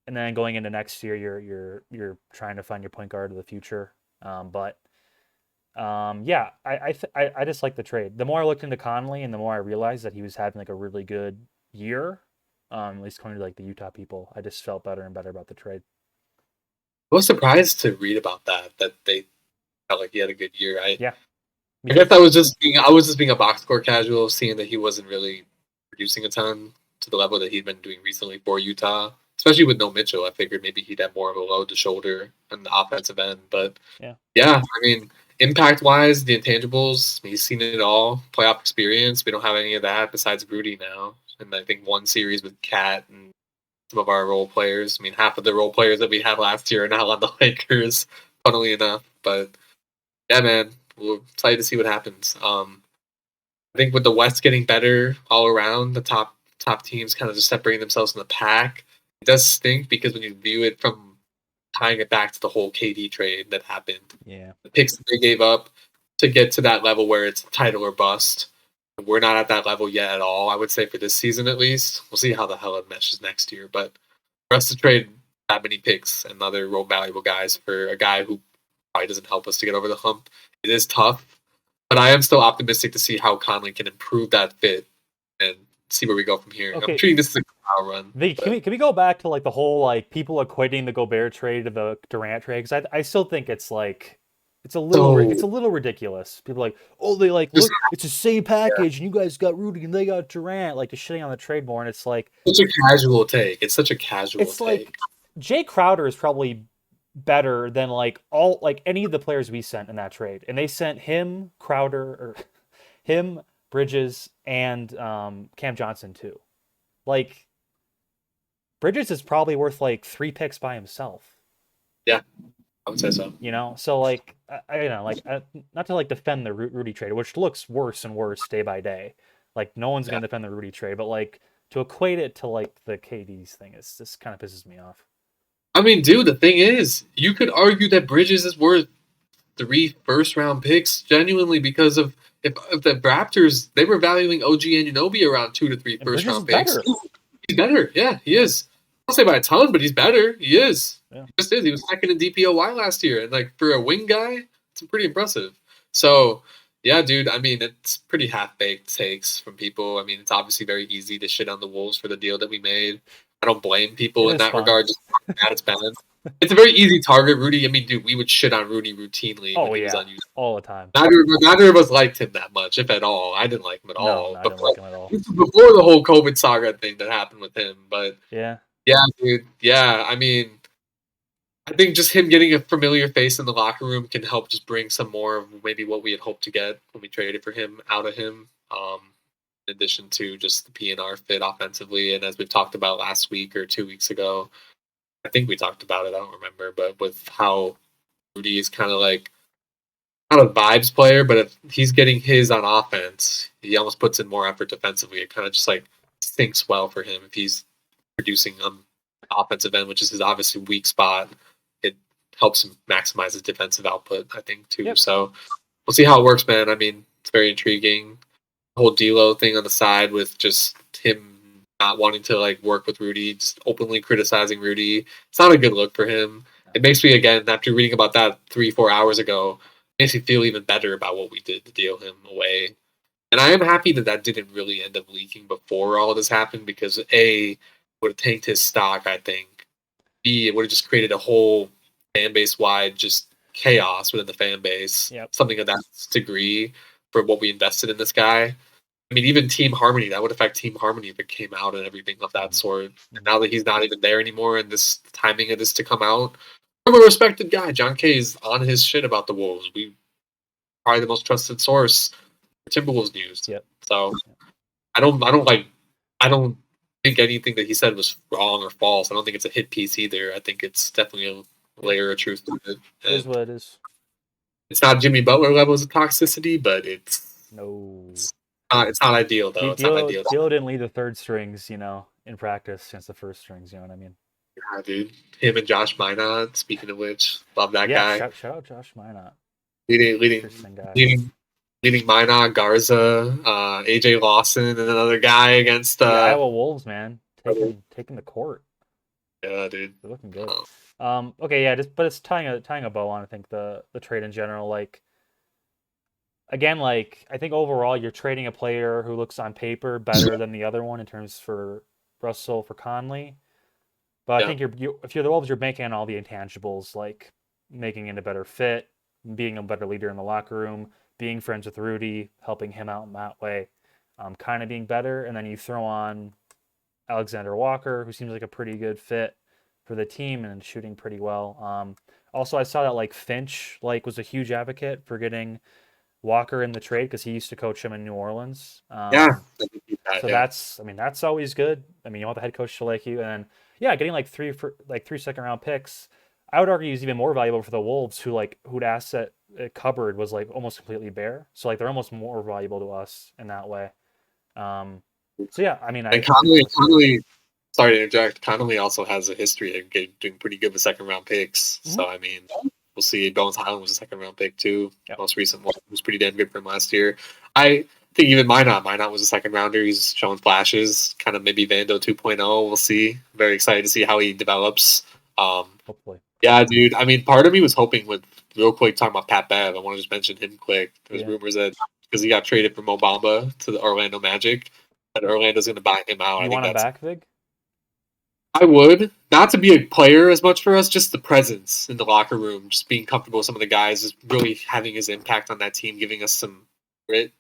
Speaker 1: and then going into next year, you're trying to find your point guard of the future. Yeah, I just like the trade. The more I looked into Conley, and the more I realized that he was having like a really good year, at least according to like the Utah people, I just felt better and better about the trade.
Speaker 2: I was surprised to read about that they felt like he had a good year.
Speaker 1: Yeah,
Speaker 2: I guess I was just being a box score casual, seeing that he wasn't really producing a ton to the level that he'd been doing recently for Utah, especially with no Mitchell. I figured maybe he'd have more of a load to shoulder on the offensive end, but yeah, I mean, impact wise, the intangibles, he's seen it all. Playoff experience, we don't have any of that besides Rudy now, and I think one series with Cat and some of our role players. I mean, half of the role players that we had last year are now on the Lakers, funnily enough. But yeah, man, we're excited to see what happens. I think with the West getting better all around, the top teams kind of just separating themselves from the pack. It does stink because when you view it from tying it back to the whole KD trade that happened, the picks that they gave up to get to that level where it's title or bust. We're not at that level yet at all, I would say, for this season at least. We'll see how the hell it meshes next year. But for us to trade that many picks and other real valuable guys for a guy who probably doesn't help us to get over the hump, it is tough. But I am still optimistic to see how Conley can improve that fit and see where we go from here. Okay. I'm treating this as a trial run.
Speaker 1: Can we go back to like the whole like people equating the Gobert trade to the Durant trade? Because I still think it's like it's a little ridiculous. People are like, oh, they like look, it's the same package, and you guys got Rudy and they got Durant, like just shitting on the trade more, and it's like
Speaker 2: such a casual take. It's such a casual take.
Speaker 1: It's like Jay Crowder is probably better than like any of the players we sent in that trade, and they sent him, Bridges, and Cam Johnson too. Like Bridges is probably worth like 3 picks by himself.
Speaker 2: Yeah, I would say so.
Speaker 1: You know, so like not to like defend the Rudy trade, which looks worse and worse day by day. Like no one's gonna defend the Rudy trade, but like to equate it to like the KD's thing, it's just kind of pisses me off.
Speaker 2: I mean, dude, the thing is, you could argue that Bridges is worth 3 first-round picks genuinely because of if the Raptors, they were valuing OG Anunoby around 2 to 3 first-round picks.
Speaker 1: Better.
Speaker 2: He's better. Yeah, he is. I'll say by a ton, but he's better. He is. Yeah. He just is. He was second in DPOY last year, and like for a wing guy, it's pretty impressive. So, yeah, dude. I mean, it's pretty half-baked takes from people. I mean, it's obviously very easy to shit on the Wolves for the deal that we made. I don't blame people in that regard. Just it's bad. It's a very easy target, Rudy. I mean, dude, we would shit on Rudy routinely when he was unused.
Speaker 1: All the time.
Speaker 2: Neither of us liked him that much, if at all. I didn't like him at all.
Speaker 1: No, I didn't like him at all.
Speaker 2: This was before the whole COVID saga thing that happened with him. But
Speaker 1: yeah,
Speaker 2: dude. Yeah, I mean, I think just him getting a familiar face in the locker room can help just bring some more of maybe what we had hoped to get when we traded for him out of him. In addition to just the PNR fit offensively, and as we've talked about last week or 2 weeks ago, I think we talked about it. I don't remember, but with how Rudy is kind of like not a vibes player, but if he's getting his on offense, he almost puts in more effort defensively. It kind of just like syncs well for him if he's producing on offensive end, which is his obviously weak spot. It helps him maximize his defensive output, I think, too. Yep. So we'll see how it works, man. I mean, it's very intriguing. The whole D'Lo thing on the side with just him not wanting to like work with Rudy, just openly criticizing Rudy. It's not a good look for him. It makes me, again, after reading about that 3-4 hours ago, makes me feel even better about what we did to deal him away. And I am happy that didn't really end up leaking before all of this happened because A, it would have tanked his stock, I think. B, it would have just created a whole fan base wide just chaos within the fan base.
Speaker 1: Yep.
Speaker 2: Something of that degree for what we invested in this guy. I mean, even team harmony, that would affect team harmony if it came out and everything of that sort. And now that he's not even there anymore and this timing of this to come out, from a respected guy, John Kay is on his shit about the Wolves. We probably the most trusted source for Timberwolves news.
Speaker 1: Yep.
Speaker 2: So I don't think anything that he said was wrong or false. I don't think it's a hit piece either. I think it's definitely a layer of truth to it.
Speaker 1: It is what it is.
Speaker 2: It's not Jimmy Butler levels of toxicity, but it's it's not ideal though. It's not ideal.
Speaker 1: D'Lo didn't lead the third strings, in practice against the first strings. You know what I mean?
Speaker 2: Yeah, dude. Him and Josh Minot. Speaking of which, love that guy.
Speaker 1: Shout out Josh Minot.
Speaker 2: Leading Minot, Garza, AJ Lawson, and another guy against
Speaker 1: the Iowa Wolves, man, taking the court.
Speaker 2: Yeah, dude.
Speaker 1: They're looking good.
Speaker 2: Oh,
Speaker 1: Okay, yeah, but it's tying a bow on, I think, the trade in general. Like, again, like, I think overall you're trading a player who looks on paper better than the other one in terms for Russell for Conley. But I
Speaker 2: yeah.
Speaker 1: think if you're the Wolves, you're making all the intangibles, like making it a better fit, being a better leader in the locker room, being friends with Rudy, helping him out in that way, kind of being better. And then you throw on Alexander Walker, who seems like a pretty good fit for the team and shooting pretty well. Also, I saw that like Finch was a huge advocate for getting Walker in the trade because he used to coach him in New Orleans.
Speaker 2: Yeah. I can keep that,
Speaker 1: So
Speaker 2: yeah.
Speaker 1: that's, I mean, that's always good. I mean, you want the head coach to like you, and yeah, getting like three second round picks, I would argue is even more valuable for the Wolves, whose asset cupboard was like almost completely bare. So like they're almost more valuable to us in that way. Um, so yeah, I mean,
Speaker 2: And
Speaker 1: I think we'll see.
Speaker 2: Conley, sorry to interject. Conley also has a history of doing pretty good with second round picks.
Speaker 1: Mhm.
Speaker 2: So I mean, we'll see. Bones Highland was a second round pick too.
Speaker 1: Yep.
Speaker 2: Most recent one was pretty damn good for him last year. I think even Minot was a second rounder. He's showing flashes, kind of maybe Vando 2.0. We'll see. Very excited to see how he develops.
Speaker 1: Hopefully.
Speaker 2: Yeah, dude. I mean, part of me was hoping with real quick talking about Pat Bev. I want to just mention him quick. There's
Speaker 1: Yeah.
Speaker 2: rumors that because he got traded from Mo Bamba to the Orlando Magic, that Orlando's going to buy him out.
Speaker 1: You
Speaker 2: I think
Speaker 1: want him
Speaker 2: that's.
Speaker 1: back, Vig?
Speaker 2: I would not to be a player as much for us, just the presence in the locker room, just being comfortable with some of the guys, is really having his impact on that team, giving us some grit.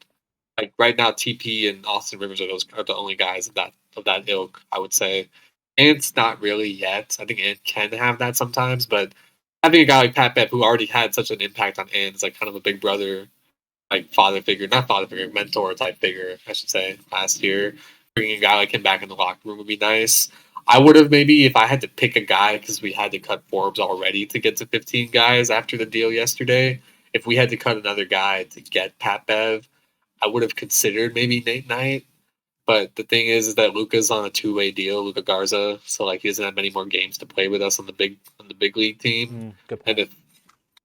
Speaker 2: Like right now, TP and Austin Rivers are the only guys of that ilk. I would say Ant's not really yet. I think Ant can have that sometimes, but having a guy like Pat Bev who already had such an impact on Ant is like kind of a big brother, like father figure, not father figure, mentor type figure, I should say. Last year, bringing a guy like him back in the locker room would be nice. I would have maybe if I had to pick a guy because we had to cut Forbes already to get to 15 guys after the deal yesterday. If we had to cut another guy to get Pat Bev, I would have considered maybe Nate Knight. But the thing is that Luca's on a two-way deal, Luca Garza, so like he doesn't have many more games to play with us on the big league team.
Speaker 1: Good
Speaker 2: And
Speaker 1: point.
Speaker 2: if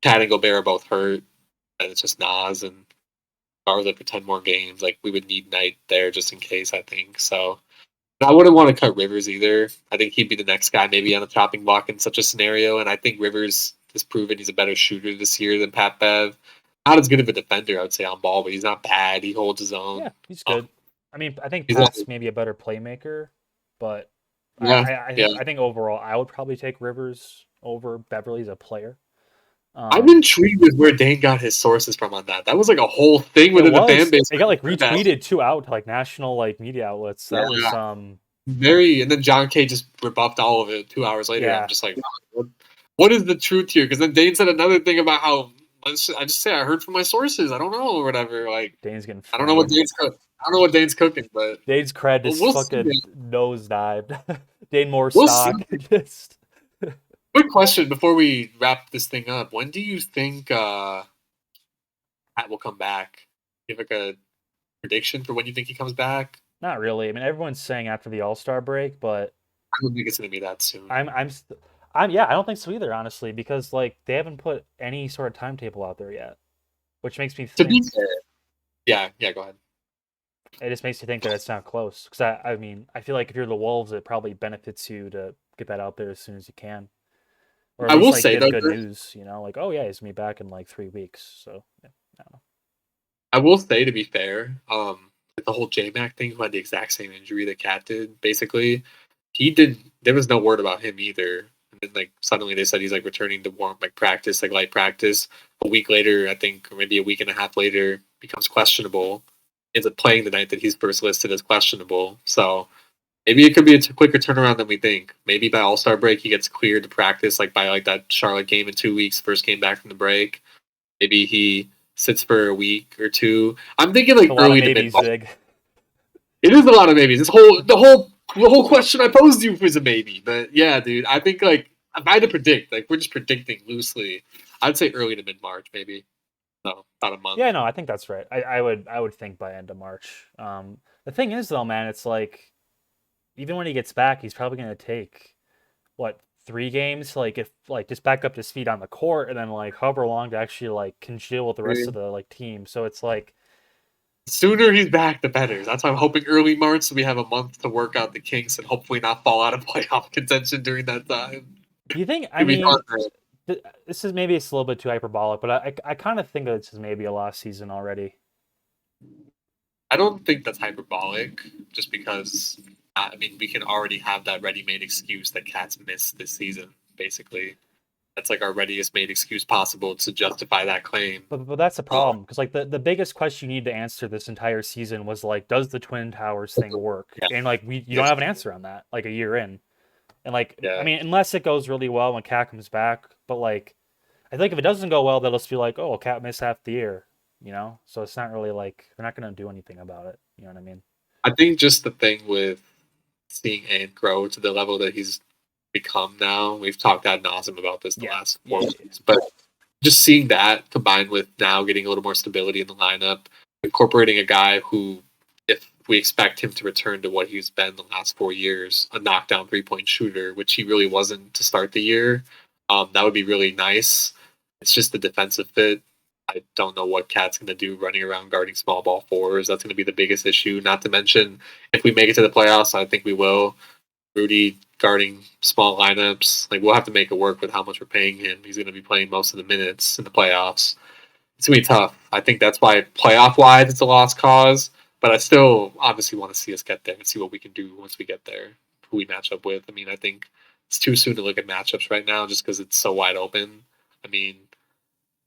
Speaker 2: Cat and Gobert are both hurt, and it's just Nas and Garza for 10 more games, like we would need Knight there just in case. I think so. But I wouldn't want to cut Rivers either. I think he'd be the next guy maybe on the chopping block in such a scenario. And I think Rivers has proven he's a better shooter this year than Pat Bev. Not as good of a defender, I would say, on ball, but he's not bad. He holds his own.
Speaker 1: Yeah, he's good. I mean, I think
Speaker 2: He's not,
Speaker 1: Pat's maybe a better playmaker, but
Speaker 2: yeah, yeah.
Speaker 1: I think overall I would probably take Rivers over Beverly as a player.
Speaker 2: I'm intrigued with where Dane got his sources from on that. That was like a whole thing within the fan base.
Speaker 1: It got like retweeted too out to like national like media outlets. That was
Speaker 2: very, and then John K just rebuffed all of it 2 hours later.
Speaker 1: Yeah.
Speaker 2: I'm just like, what is the truth here? Because then Dane said another thing about how I just say I heard from my sources. I don't know or whatever. Like
Speaker 1: Dane's getting.
Speaker 2: I don't know what Dane's cooking, but
Speaker 1: Dane's cred is
Speaker 2: we'll
Speaker 1: fucking nosedived. Dane Moore
Speaker 2: We'll
Speaker 1: stock just.
Speaker 2: Quick question before we wrap this thing up. When do you think Pat will come back? Give like a prediction for when you think he comes back?
Speaker 1: Not really. I mean, everyone's saying after the All-Star break, but
Speaker 2: I don't think it's going to be that soon.
Speaker 1: yeah, I don't think so either, honestly, because like they haven't put any sort of timetable out there yet, which makes me think.
Speaker 2: To be fair, yeah, go ahead.
Speaker 1: It just makes you think that it's not close. Because I mean, I feel like if you're the Wolves, it probably benefits you to get that out there as soon as you can, or at
Speaker 2: I
Speaker 1: least
Speaker 2: will
Speaker 1: like
Speaker 2: say
Speaker 1: give
Speaker 2: though,
Speaker 1: good news. You know, like oh yeah, he's gonna be back in like 3 weeks. So yeah, I don't know.
Speaker 2: I will say to be fair, the whole J-Mac thing, who had the exact same injury that Cat did, basically, he did. There was no word about him either. And then like suddenly they said he's like returning to warm like practice, like light practice. A week later, I think, or maybe a week and a half later, becomes questionable. Ends up playing the night that he's first listed as questionable. So maybe it could be a quicker turnaround than we think. Maybe by All-Star break he gets cleared to practice, like by like that Charlotte game in 2 weeks, first game back from the break. Maybe he sits for a week or two. I'm thinking like early to mid March. It is a lot of maybes. The whole question I posed you was a maybe. But yeah, dude, I think like if I had to predict, like we're just predicting loosely, I'd say early to mid March, maybe. No, about a month.
Speaker 1: Yeah, no, I think that's right. I would think by end of March. The thing is though, man, it's like even when he gets back, he's probably gonna take what 3 games, like if like just back up to speed on the court, and then like however long to actually like congeal with the rest of the like team. So it's like
Speaker 2: sooner he's back, the better. That's why I'm hoping early March, so we have a month to work out the kinks and hopefully not fall out of playoff contention during that time.
Speaker 1: Do you think? I
Speaker 2: It'd be
Speaker 1: mean,
Speaker 2: fun, man.
Speaker 1: this is maybe it's a little bit too hyperbolic, but I kind of think that this is maybe a lost season already.
Speaker 2: I don't think that's hyperbolic, just because I mean we can already have that ready-made excuse that Cats missed this season. Basically, that's like our readiest made excuse possible to justify that claim.
Speaker 1: But that's the problem because like the biggest question you need to answer this entire season was like, does the Twin Towers thing work?
Speaker 2: Yeah.
Speaker 1: And like you don't have an answer on that like a year in, and like
Speaker 2: Yeah.
Speaker 1: I mean unless it goes really well when Cat comes back, but like I think if it doesn't go well, they'll just be like, oh, Cat missed half the year, you know. So it's not really like they're not gonna do anything about it. You know what I mean?
Speaker 2: I think just the thing with seeing Ant grow to the level that he's become now, we've talked ad nauseum about this the last 4 weeks, but just seeing that combined with now getting a little more stability in the lineup, incorporating a guy who, if we expect him to return to what he's been the last 4 years, a knockdown 3-point shooter, which he really wasn't to start the year, that would be really nice. It's just the defensive fit. I don't know what Cat's going to do running around guarding small ball fours. That's going to be the biggest issue. Not to mention, if we make it to the playoffs, I think we will. Rudy guarding small lineups. Like, we'll have to make it work with how much we're paying him. He's going to be playing most of the minutes in the playoffs. It's going to be tough. I think that's why playoff-wise it's a lost cause. But I still obviously want to see us get there and see what we can do once we get there, who we match up with. I mean, I think it's too soon to look at matchups right now just because it's so wide open. I mean,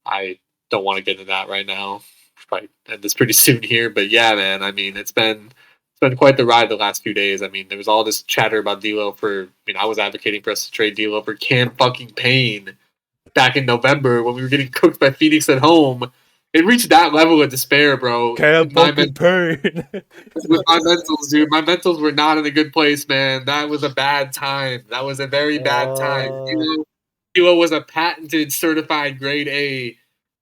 Speaker 2: I don't want to get into that right now. Probably end this pretty soon here, but yeah, man. I mean, it's been quite the ride the last few days. I mean, there was all this chatter about D'Lo for. I mean, I was advocating for us to trade D'Lo for Cam fucking Payne back in November when we were getting cooked by Phoenix at home. It reached that level of despair, bro.
Speaker 1: Cam fucking Payne.
Speaker 2: With my mentals, dude. My mentals were not in a good place, man. That was a bad time. That was a very bad time. D'Lo was a patented, certified grade A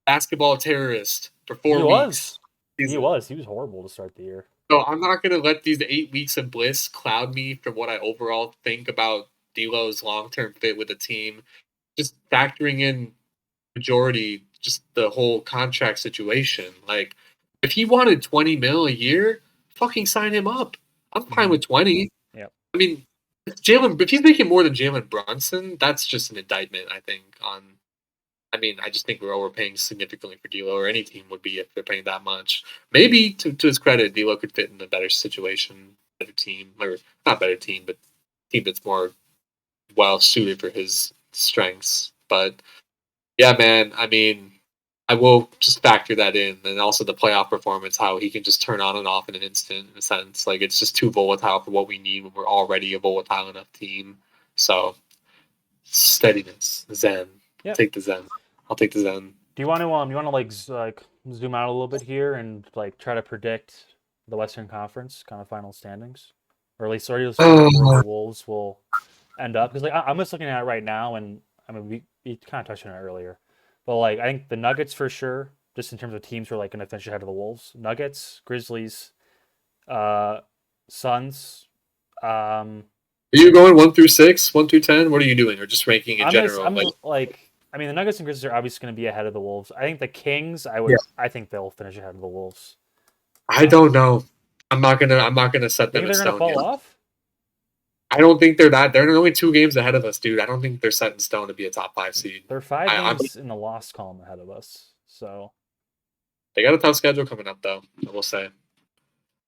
Speaker 2: basketball terrorist for 4 weeks.
Speaker 1: He was horrible to start the year.
Speaker 2: So I'm not going to let these 8 weeks of bliss cloud me from what I overall think about D'Lo's long-term fit with the team. Just factoring in majority, just the whole contract situation. Like, if he wanted 20 mil a year, fucking sign him up. I'm fine with 20.
Speaker 1: Yeah.
Speaker 2: I mean, if he's making more than Jalen Brunson, that's just an indictment, I think, on. I mean, I just think we're overpaying significantly for D'Lo, or any team would be if they're paying that much. Maybe, to his credit, D'Lo could fit in a better situation, better team, or not better team, but team that's more well suited for his strengths. But yeah, man, I mean, I will just factor that in, and also the playoff performance, how he can just turn on and off in an instant. In a sense, like it's just too volatile for what we need when we're already a volatile enough team. So steadiness, zen.
Speaker 1: Yep.
Speaker 2: Take the zen. I'll take the zen.
Speaker 1: Do you want to like zoom out a little bit here and like try to predict the Western Conference kind of final standings, or at least where the Wolves will end up? Because like I'm just looking at it right now, and I mean we kind of touched on it earlier, but like I think the Nuggets for sure, just in terms of teams who are like going to finish ahead of the Wolves, Nuggets, Grizzlies, Suns.
Speaker 2: Are you going 1 through 6, 1 through 10? What are you doing, or just ranking in general?
Speaker 1: I mean, the Nuggets and Grizzlies are obviously going to be ahead of the Wolves. I think the Kings, I think they'll finish ahead of the Wolves.
Speaker 2: I don't know. I'm not gonna set them in stone.
Speaker 1: They're going to fall off?
Speaker 2: I don't think they're that. They're only 2 games ahead of us, dude. I don't think they're set in stone to be a top 5 seed.
Speaker 1: They're 5 games in the loss column ahead of us. So
Speaker 2: they got a tough schedule coming up, though. I will say.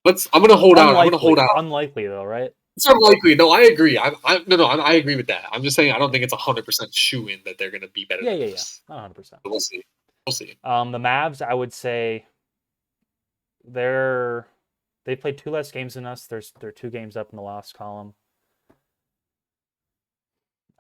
Speaker 2: I'm gonna hold out. I'm gonna hold out.
Speaker 1: Unlikely, though, right?
Speaker 2: It's unlikely. No, I agree. I agree with that. I'm just saying I don't think it's 100% shoe-in that they're going to be better than us.
Speaker 1: Not 100%.
Speaker 2: We'll see.
Speaker 1: The Mavs, I would say they played 2 less games than us. They're 2 games up in the loss column.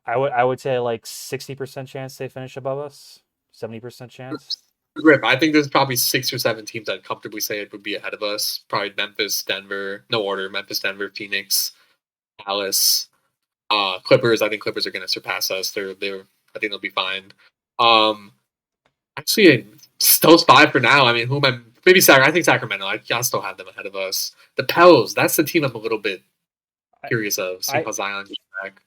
Speaker 1: I would say like 60% chance they finish above us. 70% chance.
Speaker 2: Rip, I think there's probably 6 or 7 teams I'd comfortably say it would be ahead of us. Probably Memphis, Denver. No order. Memphis, Denver, Phoenix, Dallas, Clippers. I think Clippers are going to surpass us. I think they'll be fine. Actually, those 5 for now. I mean, who am I? Maybe I think Sacramento. I still have them ahead of us. The Pels. That's the team I'm a little bit curious of. See how Zion gets back.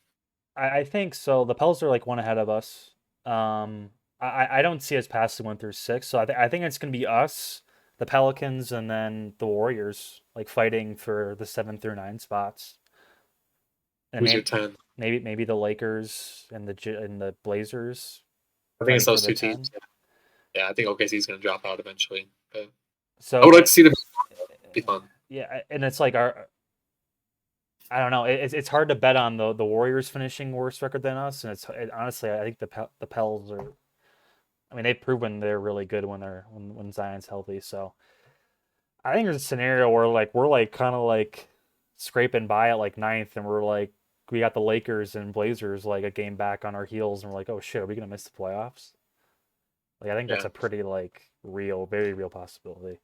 Speaker 1: I think so. The Pels are like 1 ahead of us. I don't see us passing 1 through 6. So I think it's going to be us, the Pelicans and then the Warriors, like fighting for the 7 through 9 spots. And
Speaker 2: Who's your 10?
Speaker 1: maybe the Lakers and the Blazers
Speaker 2: I think it's
Speaker 1: fighting for
Speaker 2: those
Speaker 1: the
Speaker 2: two
Speaker 1: 10.
Speaker 2: teams. Yeah, I think OKC is going to drop out eventually. But
Speaker 1: So
Speaker 2: I would like to see them. Be fun.
Speaker 1: Yeah, and it's like I don't know. It's hard to bet on the Warriors finishing worse record than us, and honestly, I think the Pels are. I mean, they've proven they're really good when Zion's healthy. So I think there's a scenario where like we're like kind of like scraping by at like ninth, and we're like we got the Lakers and Blazers like a game back on our heels, and we're like, oh shit, are we gonna miss the playoffs? Like I think that's a pretty like very real possibility.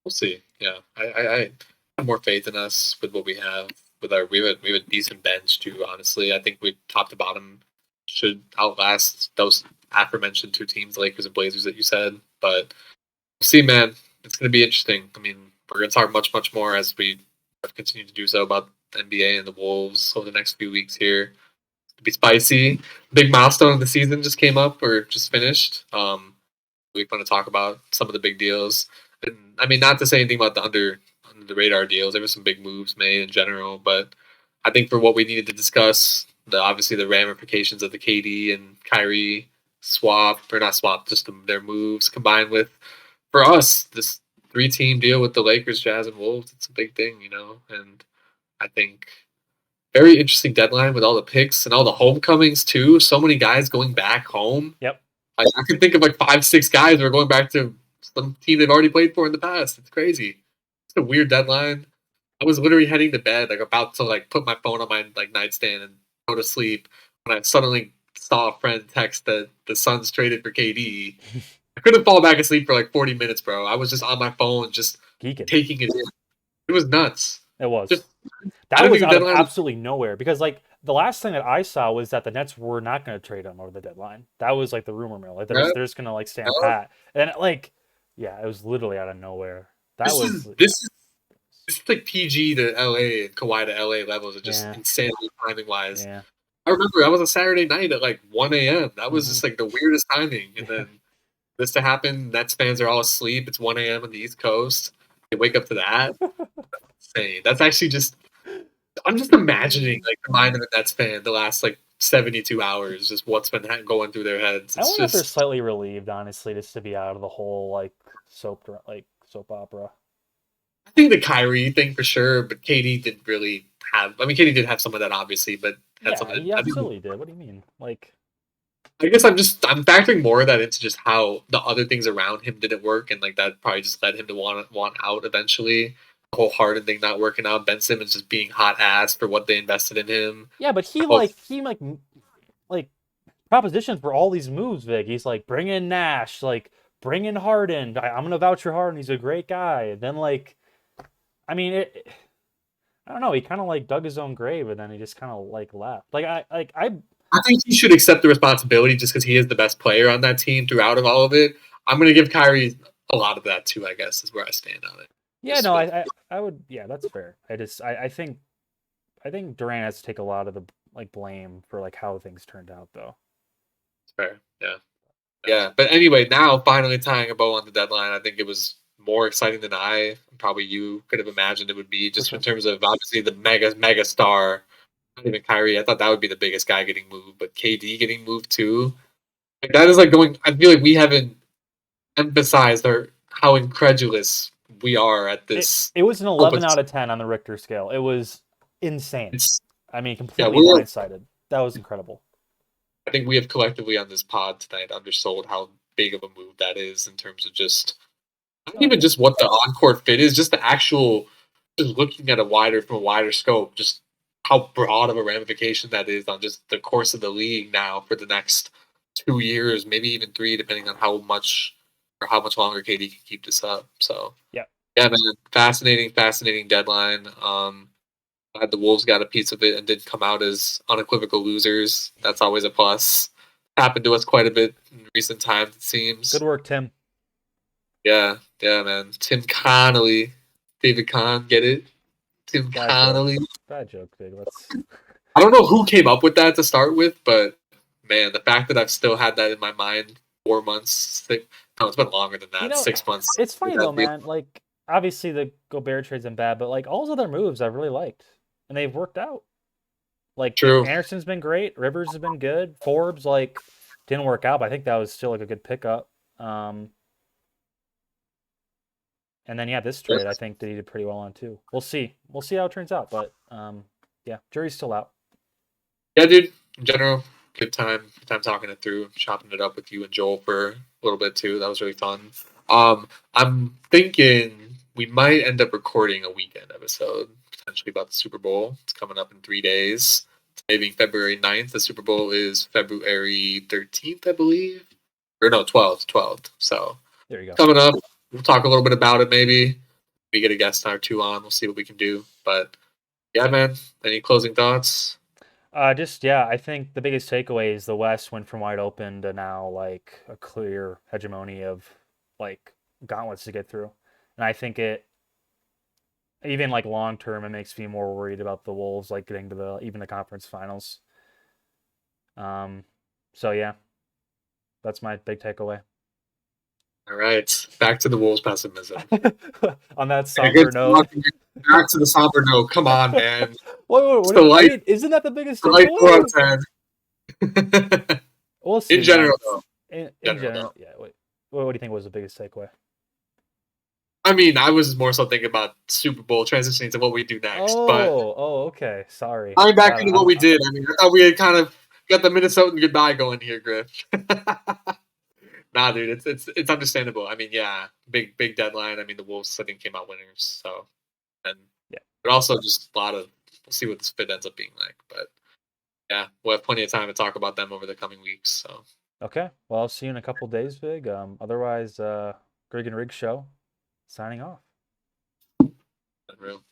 Speaker 2: We'll see. Yeah, I have more faith in us with what we have. We have a decent bench too. Honestly, I think we top to bottom should outlast those aforementioned two teams, Lakers and Blazers, that you said. But we'll see, man. It's going to be interesting. I mean, we're going to talk much more as we continue to do so about the NBA and the Wolves over the next few weeks here. It'll be spicy. Big milestone of the season just came up or just finished. We want to talk about some of the big deals. And, I mean, not to say anything about the under the radar deals. There were some big moves made in general, but I think for what we needed to discuss, obviously the ramifications of the KD and Kyrie swap, or not swap, just their moves combined with, for us, this 3-team deal with the Lakers, Jazz, and Wolves. It's a big thing, and I think very interesting deadline with all the picks and all the homecomings too. So many guys going back home.
Speaker 1: Yep.
Speaker 2: I can think of like 5-6 guys who are going back to some team they've already played for in the past. It's crazy. It's a weird deadline. I was literally heading to bed, like about to like put my phone on my like nightstand and go to sleep when I suddenly saw a friend text that the Suns traded for KD. I couldn't fall back asleep for like 40 minutes, bro. I was just on my phone, just taking it in. It was nuts.
Speaker 1: It was.
Speaker 2: That
Speaker 1: was out of absolutely nowhere because like the last thing that I saw was that the Nets were not going to trade him over the deadline. That was like the rumor mill. Like they're just going to like stand pat. And like, yeah, it was literally out of nowhere.
Speaker 2: This is like PG to LA and Kawhi to LA levels of just insanity timing wise.
Speaker 1: Yeah.
Speaker 2: I remember that was a Saturday night at like 1 a.m. That was just like the weirdest timing. And then this to happen, Nets fans are all asleep. It's 1 a.m. on the East Coast. They wake up to that. Insane. That's actually just. I'm just imagining like the mind of a Nets fan the last like 72 hours, just what's been going through their heads.
Speaker 1: I wonder if they're slightly relieved, honestly, just to be out of the whole like soap opera.
Speaker 2: I think the Kyrie thing for sure, but KD didn't really have. I mean, KD did have some of that, obviously, but had some of
Speaker 1: he absolutely did. What do you mean? Like,
Speaker 2: I guess I'm factoring more of that into just how the other things around him didn't work, and like that probably just led him to want out eventually. The whole Harden thing not working out, Ben Simmons just being hot ass for what they invested in him.
Speaker 1: Yeah, but he propositions for all these moves, Vic. He's like, bring in Nash, like bring in Harden. I'm gonna vouch for Harden. He's a great guy. And then like, I mean, I don't know. He kind of like dug his own grave, and then he just kind of like left. Like I
Speaker 2: think he should accept the responsibility just because he is the best player on that team throughout of all of it. I'm gonna give Kyrie a lot of that too. I guess is where I stand on it.
Speaker 1: Yeah, no, I would. Yeah, that's fair. I think Durant has to take a lot of the like blame for like how things turned out, though.
Speaker 2: It's fair. Yeah. But anyway, now finally tying a bow on the deadline. I think it was more exciting than probably you could have imagined it would be, just in terms of obviously the mega star. Not even Kyrie. I thought that would be the biggest guy getting moved, but KD getting moved too. Like that is like going. I feel like we haven't emphasized how incredulous we are at this.
Speaker 1: It was an 11 out of 10 on the Richter scale. It was insane. Completely blindsided. That was incredible.
Speaker 2: I think we have collectively on this pod tonight undersold how big of a move that is in terms of just not even just what the on-court fit is, just the actual, just looking at from a wider scope, just how broad of a ramification that is on just the course of the league now for the next 2 years, maybe even 3, depending on how much longer KD can keep this up. So yeah, man, fascinating deadline. Glad the Wolves got a piece of it and did come out as unequivocal losers. That's always a plus. Happened to us quite a bit in recent times, it seems.
Speaker 1: Good work, Tim.
Speaker 2: Yeah, man. Tim Conley. David Kahn, get it? Tim Conley.
Speaker 1: Bad joke, big.
Speaker 2: I don't know who came up with that to start with, but man, the fact that I've still had that in my mind 4 months, No, it's been longer than that.
Speaker 1: You know,
Speaker 2: 6 months.
Speaker 1: it's funny
Speaker 2: That
Speaker 1: though,
Speaker 2: deal.
Speaker 1: man. Like, obviously the Gobert trade's been bad, but like all his other moves I've really liked, and they've worked out. Like
Speaker 2: True.
Speaker 1: Anderson's been great, Rivers has been good, Forbes like didn't work out, but I think that was still like a good pickup. And then yeah, this trade I think that he did pretty well on too. We'll see how it turns out, but yeah, jury's still out.
Speaker 2: Yeah, dude. In general, good time. Good time talking it through, chopping it up with you and Joel for a little bit too. That was really fun. I'm thinking we might end up recording a weekend episode, potentially about the Super Bowl. It's coming up in 3 days. Today being February 9th. The Super Bowl is February 13th, I believe. Or no, 12th. So
Speaker 1: There you go.
Speaker 2: coming up, we'll talk a little bit about it maybe. We get a guest or two on. We'll see what we can do. But yeah, man. Any closing thoughts?
Speaker 1: Just yeah, I think the biggest takeaway is the West went from wide open to now like a clear hegemony of like gauntlets to get through, and I think it even like long term it makes me more worried about the Wolves like getting to the even the conference finals. So yeah, that's my big takeaway.
Speaker 2: All right, back to the Wolves pessimism.
Speaker 1: On that somber note.
Speaker 2: Back to the somber note. Come on, man.
Speaker 1: Wait, isn't that the biggest takeaway? We'll see.
Speaker 2: In general, though.
Speaker 1: In general, yeah. Wait, what do you think was the biggest takeaway?
Speaker 2: I mean, I was more so thinking about Super Bowl transitioning to what we do next.
Speaker 1: Okay. Sorry.
Speaker 2: Going back into what we did. I mean, I thought we had kind of got the Minnesotan goodbye going here, Griff. Nah, dude, it's understandable. I mean, yeah, big deadline. I mean, the Wolves I think came out winners. So, and
Speaker 1: yeah,
Speaker 2: but also just a lot of we'll see what this fit ends up being like. But yeah, we'll have plenty of time to talk about them over the coming weeks. So.
Speaker 1: Okay. Well, I'll see you in a couple days, Vig. Otherwise, Grigg and Rig show signing off.
Speaker 2: Real.